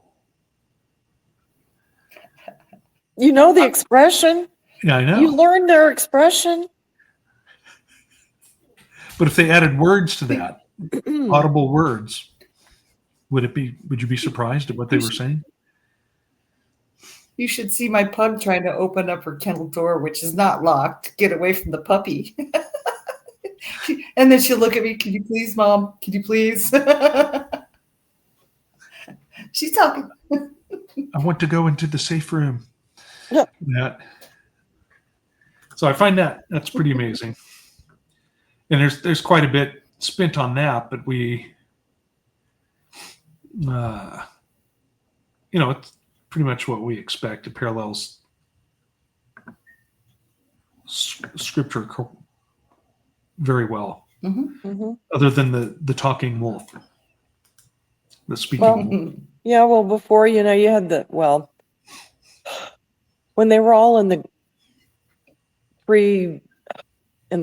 You know the expression. Yeah, I know. You learn their expression. But if they added words to that, audible words, would you be surprised at what they were saying? You should see my pug trying to open up her kennel door, which is not locked, to get away from the puppy. And then she'll look at me, "Can you please, Mom? Can you please?" She's talking. I want to go into the safe room. Yeah. That. So I find that's pretty amazing. And there's quite a bit spent on that, but we, it's pretty much what we expect. It parallels scripture very well. Mm-hmm. Mm-hmm. Other than the talking wolf, the speaking wolf. Yeah, well, before, you had when they were all in the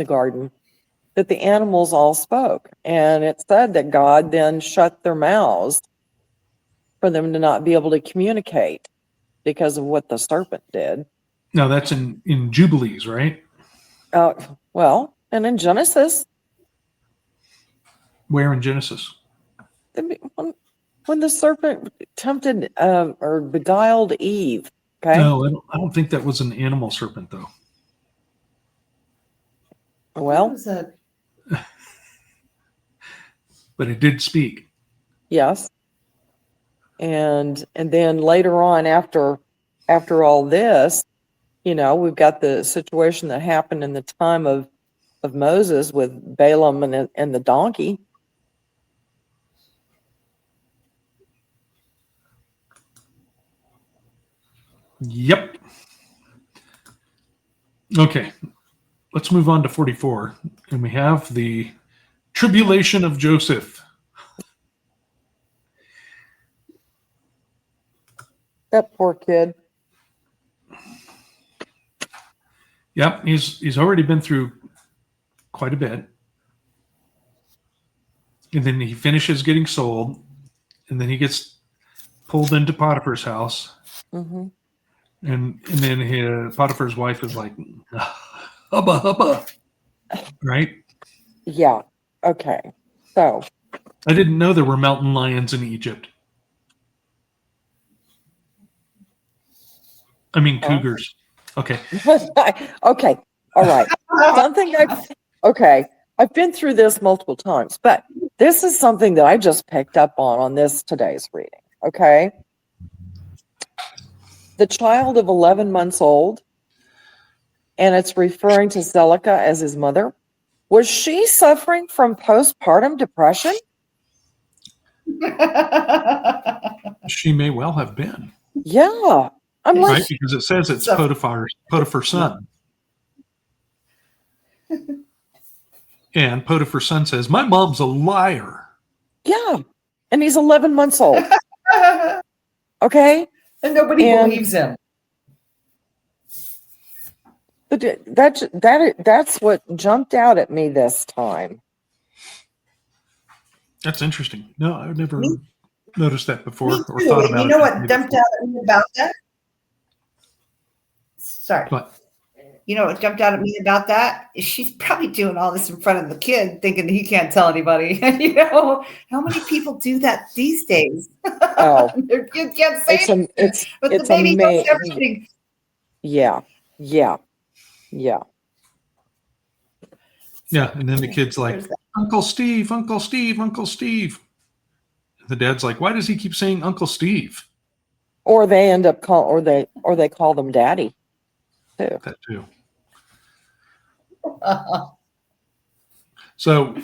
garden, that the animals all spoke. And it said that God then shut their mouths for them to not be able to communicate because of what the serpent did. No, that's in Jubilees, right? Well, and in Genesis, Where in Genesis? when the serpent tempted or beguiled Eve, okay? No, I don't think that was an animal serpent, though. That Well, was a But it did speak. yes. And then later on, after all this, we've got the situation that happened in the time of Moses with Balaam and the donkey. Yep. Okay. Let's move on to 44. And we have the tribulation of Joseph. That poor kid. Yep, he's already been through quite a bit. And then he finishes getting sold, and then he gets pulled into Potiphar's house. Mm-hmm. And then Potiphar's wife is like, hubba, hubba. Right? Yeah. Okay. So, I didn't know there were mountain lions in Egypt. I mean, cougars. Okay. okay. All right. Something I've been through this multiple times, but this is something that I just picked up on this today's reading. Okay. The child of 11 months old, and it's referring to Zelica as his mother. Was she suffering from postpartum depression? She may well have been. Yeah. I'm like, Right? Because it says it's Potiphar's son. And Potiphar's son says, my mom's a liar. yeah. And he's 11 months old. Okay. And nobody believes him. But that's what jumped out at me this time. That's interesting. No, I've never noticed that before or too. thought And about it. you know what jumped out at me about that? Sorry. What? You know what jumped out at me about that? Is she's probably doing all this in front of the kid, thinking he can't tell anybody. How many people do that these days? Oh, Their kid can't say it's but it's the baby knows amazing. everything. Yeah. Yeah, and then the kid's like, Uncle Steve, Uncle Steve, Uncle Steve. The dad's like, why does he keep saying Uncle Steve? Or they end up or they call them daddy too. That too. So,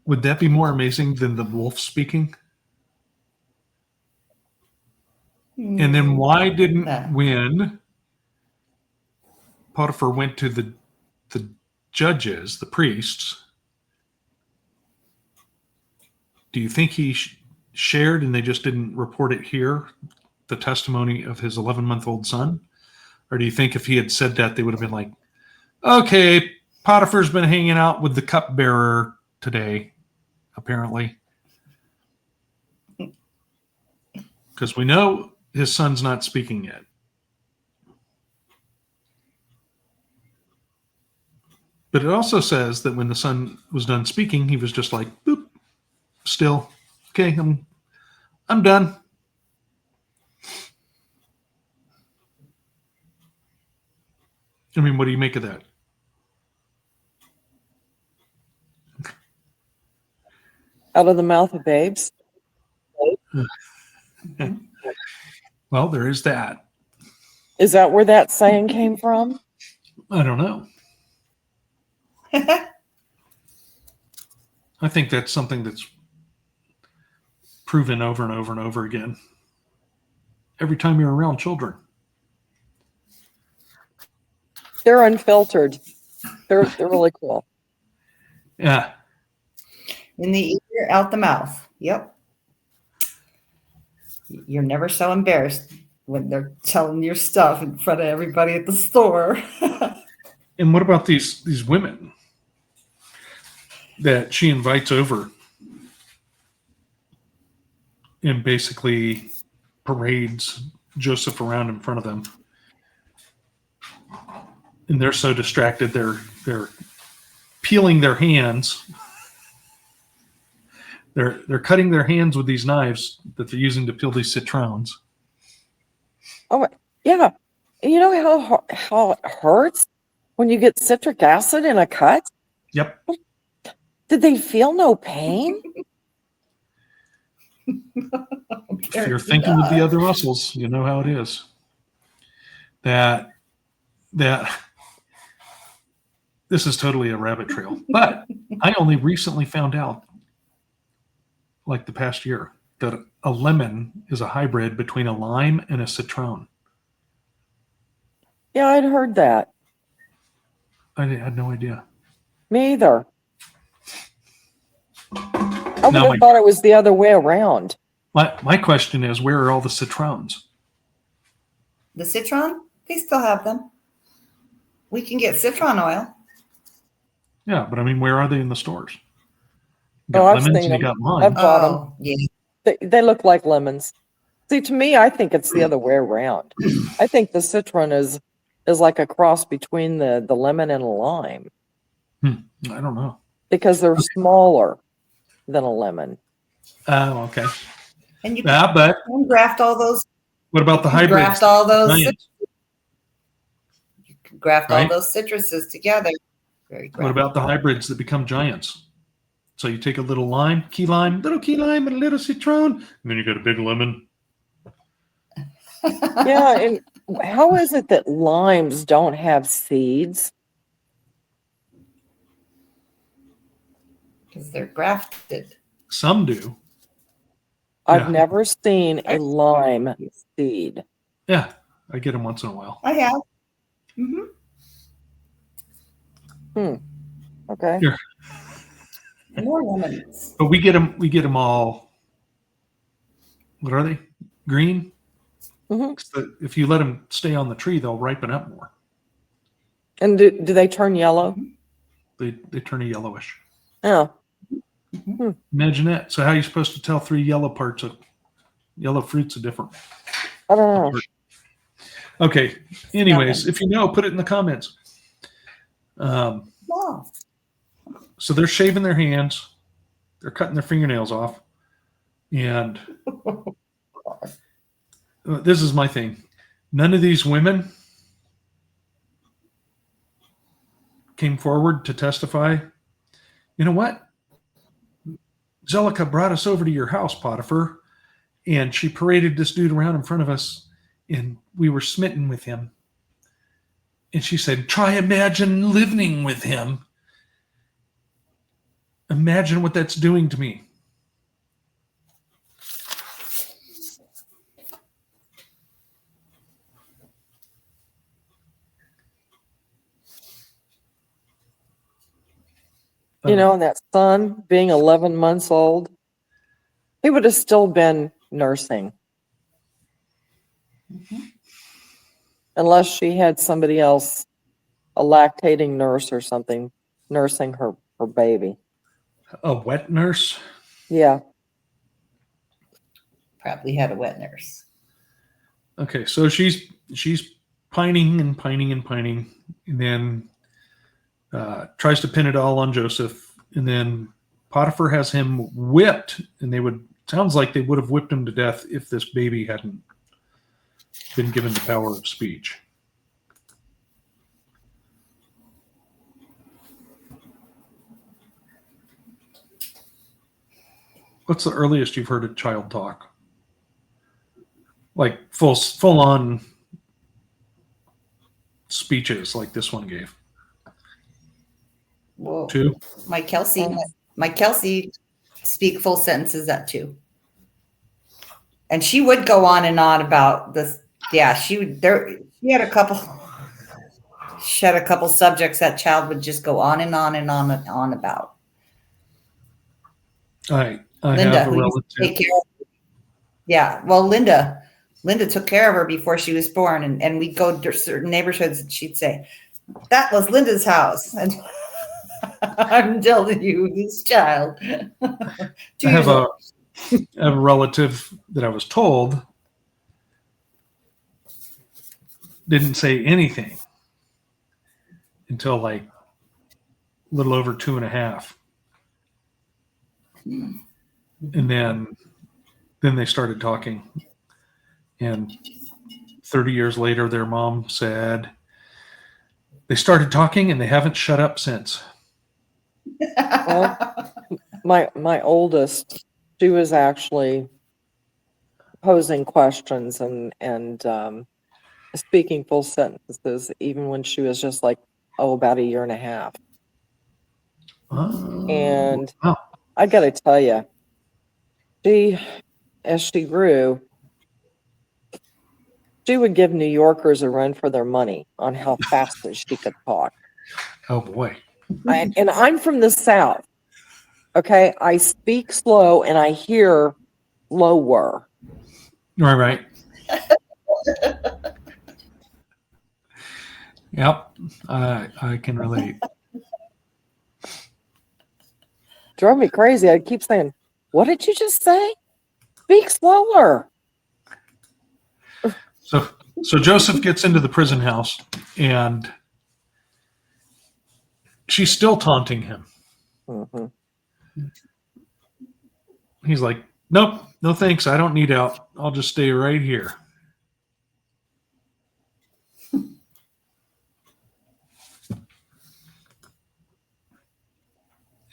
would that be more amazing than the wolf speaking? And then why didn't when Potiphar went to the judges, the priests, do you think he shared and they just didn't report it here, the testimony of his 11-month-old son? Or do you think if he had said that, they would have been like, okay, Potiphar's been hanging out with the cupbearer today, apparently. Because we know his son's not speaking yet. But it also says that when the son was done speaking, he was just like, boop, still, okay, I'm done. I mean, what do you make of that? Out of the mouth of babes. Well, there is that. Is that where that saying came from? I don't know. I think that's something that's proven over and over and over again. Every time you're around children. They're unfiltered. They're really cool. Yeah. In the ear, out the mouth. Yep. You're never so embarrassed when they're telling your stuff in front of everybody at the store. And what about these women that she invites over and basically parades Joseph around in front of them. And they're so distracted, they're peeling their hands. They're cutting their hands with these knives that they're using to peel these citrons. Oh, yeah. You know how it hurts when you get citric acid in a cut? Yep. Did they feel no pain? If you're thinking of the other muscles, you know how it is. That this is totally a rabbit trail. But I only recently found out, like the past year, that a lemon is a hybrid between a lime and a citron. Yeah, I'd heard that. I had no idea. Me either. I would Now have thought it was the other way around. my question is, where are all the citrons? The citron, they still have them. We can get citron oil. Yeah, but I mean, where are they in the stores? You Oh, got I've lemons seen and you them. got lime. I've bought them. Oh, yeah. They look like lemons. See, to me, I think it's the other way around. I think the citron is like a cross between the lemon and a lime I don't know. because they're smaller than a lemon. Oh, okay. And you But can graft all those. what about the You can hybrids? graft all those. Giants? You can graft Right. all those citruses together. Very What about the hybrids that become giants? So you take a little lime, little key lime, and a little citron, and then you got a big lemon. Yeah, and how is it that limes don't have seeds? Because they're grafted. Some do. I've Yeah. never seen a lime seed. Yeah, I get them once in a while. I have. Mm-hmm. Okay. Here. More lemons. But we get them all. What are they? Green. Mhm. So if you let them stay on the tree, they'll ripen up more. And do they turn yellow? They turn a yellowish. Yeah. Imagine that. So how are you supposed to tell three yellow fruits are different? I don't know. Okay. Anyways, if you know, put it in the comments. Wow. So they're shaving their hands, they're cutting their fingernails off, and this is my thing. None of these women came forward to testify. You know what? Zelika brought us over to your house, Potiphar, and she paraded this dude around in front of us, and we were smitten with him. And she said, try imagine living with him. Imagine what that's doing to me. You know, and that son being 11 months old, he would have still been nursing. Unless she had somebody else, a lactating nurse or something, nursing her baby. A wet nurse? Yeah. Probably had a wet nurse. Okay, so she's pining and pining and pining, and then tries to pin it all on Joseph, and then Potiphar has him whipped, and sounds like they would have whipped him to death if this baby hadn't been given the power of speech. What's the earliest you've heard a child talk? Like full on speeches like this one gave. Whoa. 2? My Kelsey speak full sentences at 2. And she would go on and on about this. Yeah, she had a couple subjects that child would just go on and on and on and on about. I Linda, have a who used to take relative. care of her. Yeah, well, Linda took care of her before she was born, and we'd go to certain neighborhoods, and she'd say, "That was Linda's house," and I'm telling you, this child. I have a relative that I was told didn't say anything until like a little over 2.5. And then they started talking. And 30 years later, their mom said they started talking and they haven't shut up since. Well, my oldest, she was actually posing questions and speaking full sentences, even when she was just like, about a year and a half. And Wow. I got to tell you, as she grew, she would give New Yorkers a run for their money on how fast that she could talk. Oh boy. And I'm from the South. Okay, I speak slow and I hear lower. Right. Yep. I can relate. Drove me crazy. I keep saying, "What did you just say? Speak slower." So Joseph gets into the prison house and she's still taunting him. Mm-hmm. He's like, nope, no thanks. I don't need out. I'll just stay right here.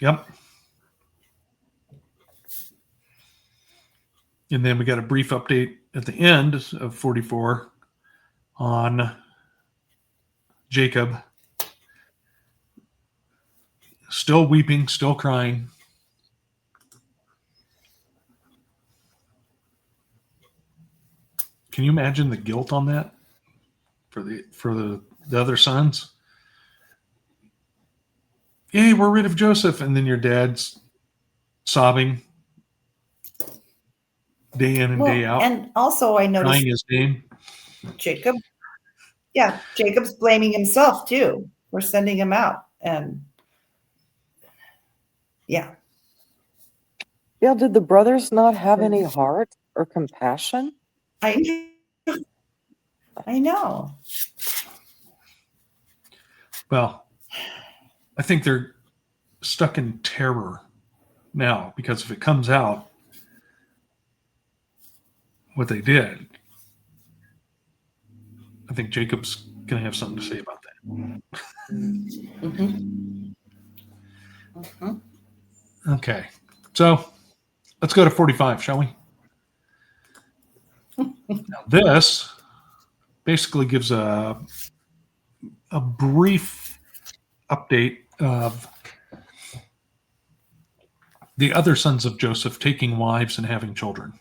Yep. And then we got a brief update at the end of 44 on Jacob. Still weeping, still crying. Can you imagine the guilt on that for the other sons? Yay, we're rid of Joseph. And then your dad's sobbing day in and day out, and also I noticed crying his name. Jacob. Yeah, Jacob's blaming himself too for sending him out, and yeah. Yeah, did the brothers not have any heart or compassion? I know. Well, I think they're stuck in terror now because if it comes out what they did, I think Jacob's going to have something to say about that. Mm-hmm. Mm-hmm. Okay, so let's go to 45, shall we? Now, this basically gives a brief update of the other sons of Joseph taking wives and having children.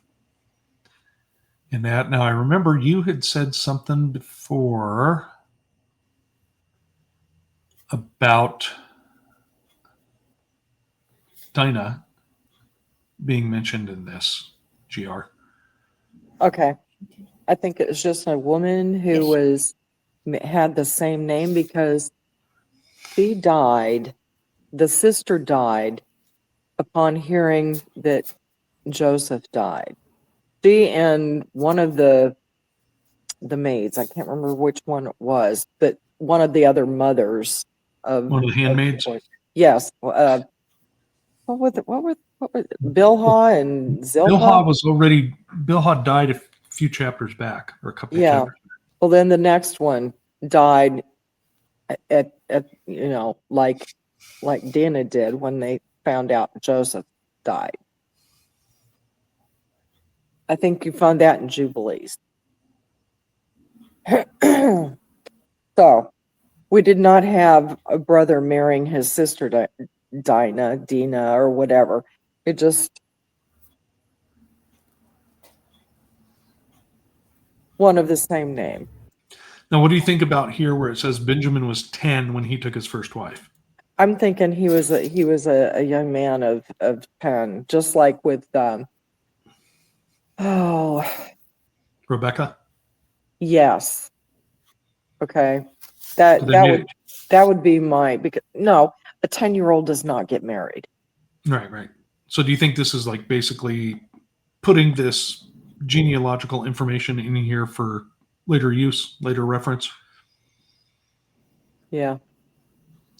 In that, now I remember you had said something before about Dinah being mentioned in this, GR. Okay, I think it was just a woman who had the same name because she died. The sister died upon hearing that Joseph died. She and one of the maids, I can't remember which one it was, but one of the other mothers of One of the handmaids. Yes. What was it? What was it? Bilhah and Zilpah? Bilhah died a few chapters back, or a couple of Yeah. chapters. Well, then the next one died at like Dana did when they found out Joseph died. I think you found that in Jubilees. So we did not have a brother marrying his sister, Dina, or whatever. It just one of the same name. Now, what do you think about here where it says Benjamin was 10 when he took his first wife? I'm thinking he was a young man of 10, just like with Rebecca? yes. Okay. So they made it. That would be because no, a 10-year-old does not get married. Right. So do you think this is like basically putting this genealogical information in here for later use, later reference, Yeah.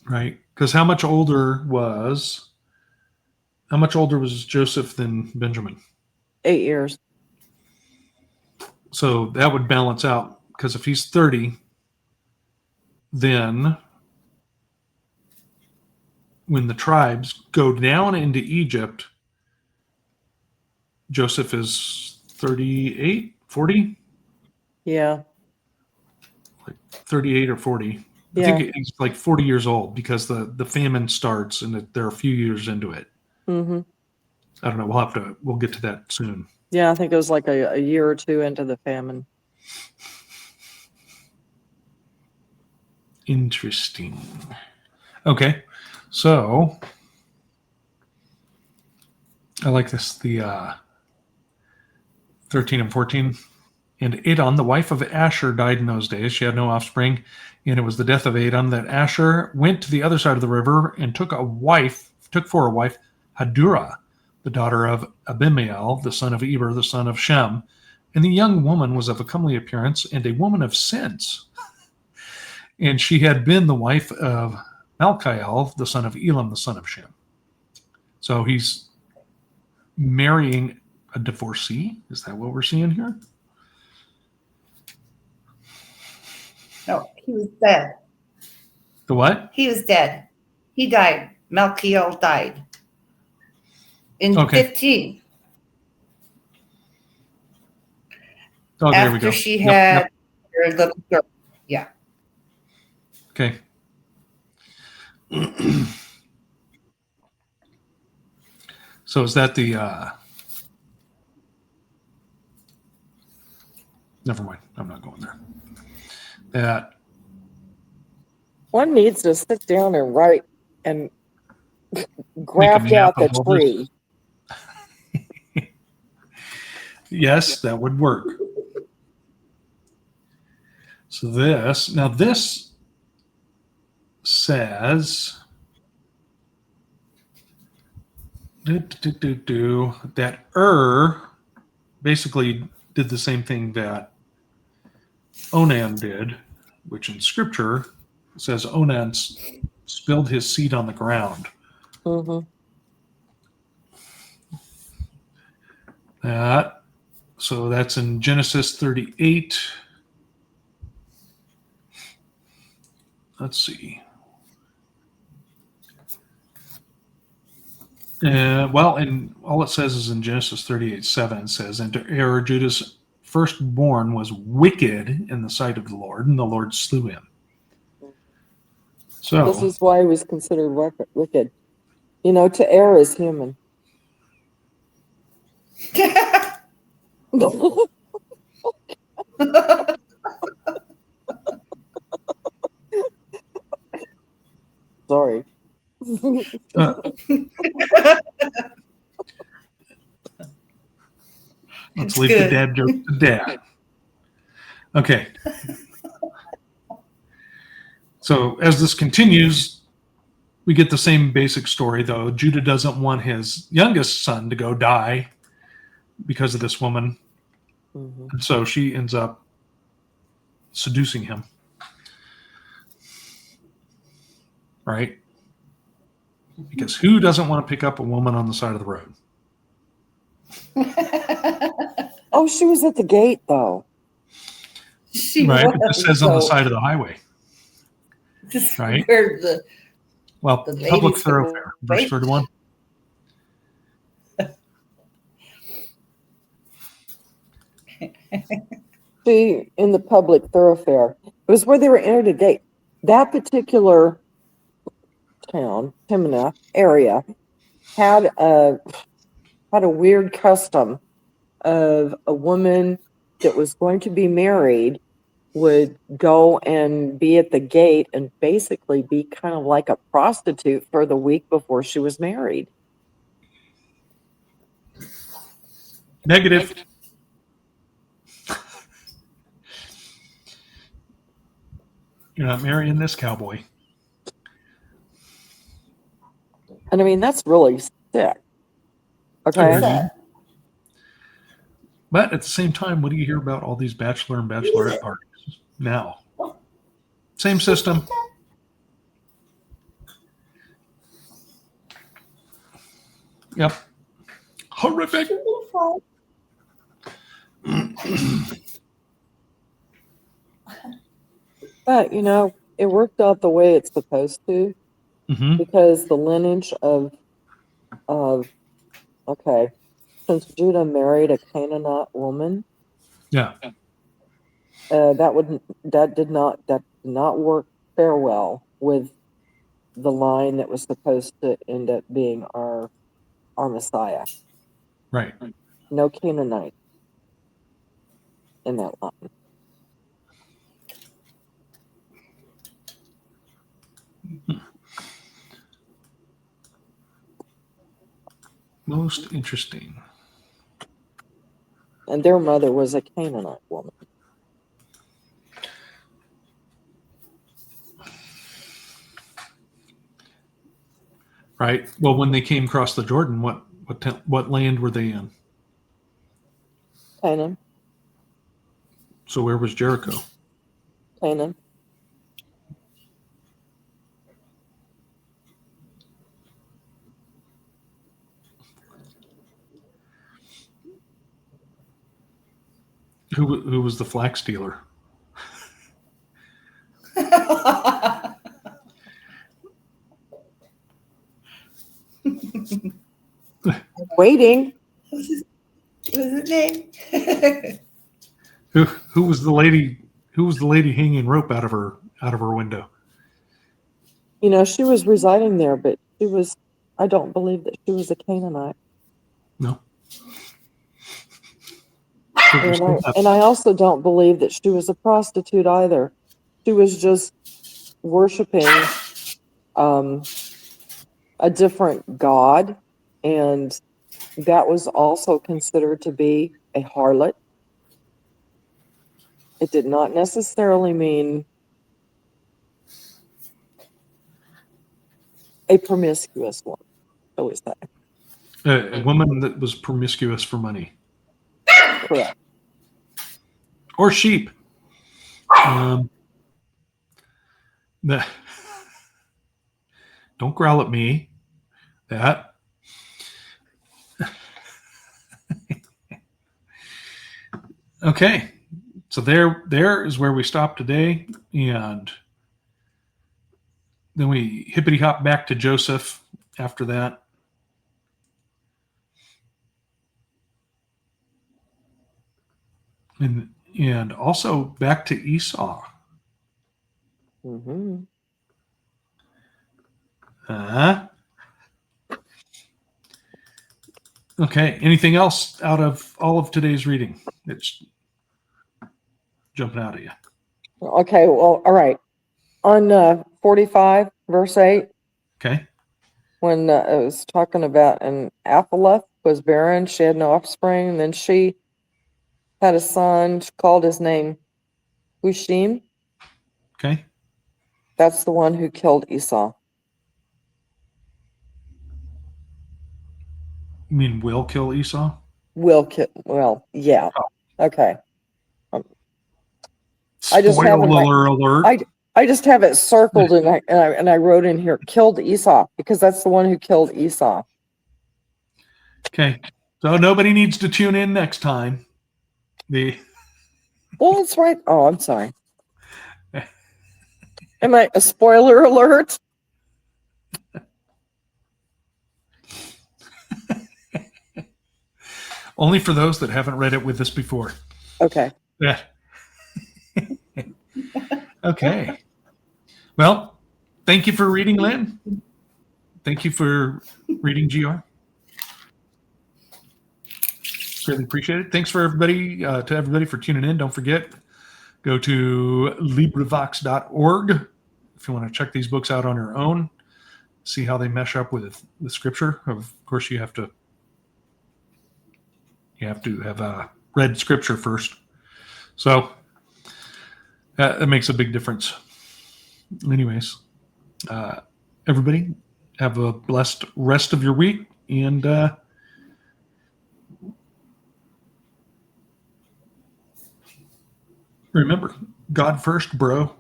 right? Because how much older was Joseph than Benjamin? 8 years. So that would balance out, because if he's 30, then when the tribes go down into Egypt, Joseph is 38, 40, Yeah. like 38 or 40. I Yeah. think he's like 40 years old because the famine starts and they're a few years into it. Mm-hmm. I don't know. We'll get to that soon. Yeah, I think it was like a year or two into the famine. Interesting. Okay. So I like this. The 13 and 14. And Adon, the wife of Asher, died in those days. She had no offspring. And it was the death of Adon that Asher went to the other side of the river and took for a wife Hadurah, the daughter of Abimael, the son of Eber, the son of Shem. And the young woman was of a comely appearance and a woman of sense. And she had been the wife of Malchiel, the son of Elam, the son of Shem. So he's marrying a divorcee. Is that what we're seeing here? No, he was dead. The what? He was dead. He died. Malchiel died in Okay. 15. Oh, there we After go. she Yep, had yep. her little girl. Yeah. Okay. So is that the never mind. I'm not going there. That One needs to sit down and write and make a graft map out the of all this. tree. Yes, that would work. So this says that basically did the same thing that Onan did, which in scripture says Onan spilled his seed on the ground. Mm-hmm. So that's in Genesis 38. Let's see. And all it says is in Genesis 38:7 says, and to err, Judah's firstborn was wicked in the sight of the Lord, and the Lord slew him. So This is why he was considered wicked. You know, to err is human. Sorry. let's It's leave good. the dad joke to dad. Okay. So as this continues, we get the same basic story, though. Judah doesn't want his youngest son to go die because of this woman. Mm-hmm. And so she ends up seducing him. Right? Because who doesn't want to pick up a woman on the side of the road? Oh, she was at the gate, though. She Right? was. It just says on the So side of the highway. this is Right? where the Well, the public ladies thoroughfare, verse wait. 31. See, in the public thoroughfare. It was where they were entered a gate. That particular town, Timnah area, had a weird custom of a woman that was going to be married would go and be at the gate and basically be kind of like a prostitute for the week before she was married. Negative. You're not marrying this cowboy. And I mean, that's really sick. Okay. What's that? But at the same time, what do you hear about all these bachelor and bachelorette parties now? Same system. Yep. Horrific. But, it worked out the way it's supposed to Hmm. because the lineage of, okay, since Judah married a Canaanite woman, Yeah. that did not work farewell with the line that was supposed to end up being our Messiah. Right. No Canaanite in that line. Most interesting. And their mother was a Canaanite woman. Right. Well, when they came across the Jordan, what land were they in? Canaan. So where was Jericho? Canaan. Who was the flax dealer? Waiting. What's his name? Who was the lady? Who was the lady hanging rope out of her window? She was residing there, but I don't believe that she was a Canaanite. No. And I also don't believe that she was a prostitute either. She was just worshiping a different god, and that was also considered to be a harlot. It did not necessarily mean a promiscuous one, shall we say. A woman that was promiscuous for money. Correct. Or sheep. The, don't growl at me. That. Okay. So there is where we stop today, and then we hippity hop back to Joseph after that. And also back to Esau. Mm-hmm. Okay. Anything else out of all of today's reading that's jumping out at you? Okay, well, all right. On 45, verse 8, Okay. when it was talking about, and Aphalath was barren, she had no offspring, and then she had a son, she called his name Hushim. Okay. That's the one who killed Esau. You mean will kill Esau? Well, yeah. Okay. I just have Spoiler alert. I just have it circled, and I wrote in here, killed Esau, because that's the one who killed Esau. Okay. So nobody needs to tune in next time. Well, it's right. Oh, I'm sorry. Am I a spoiler alert? Only for those that haven't read it with us before. Okay. Yeah. Okay. Well, thank you for reading, Lynn. Thank you for reading, GR. Really appreciate it. Thanks for everybody, to everybody for tuning in. Don't forget, go to LibriVox.org if you want to check these books out on your own, see how they mesh up with the scripture. Of course, you have to have read scripture first. So that makes a big difference. Anyways, everybody have a blessed rest of your week, and Remember, God first, bro.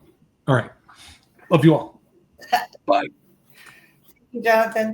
All right. Love you all. Bye. Jonathan.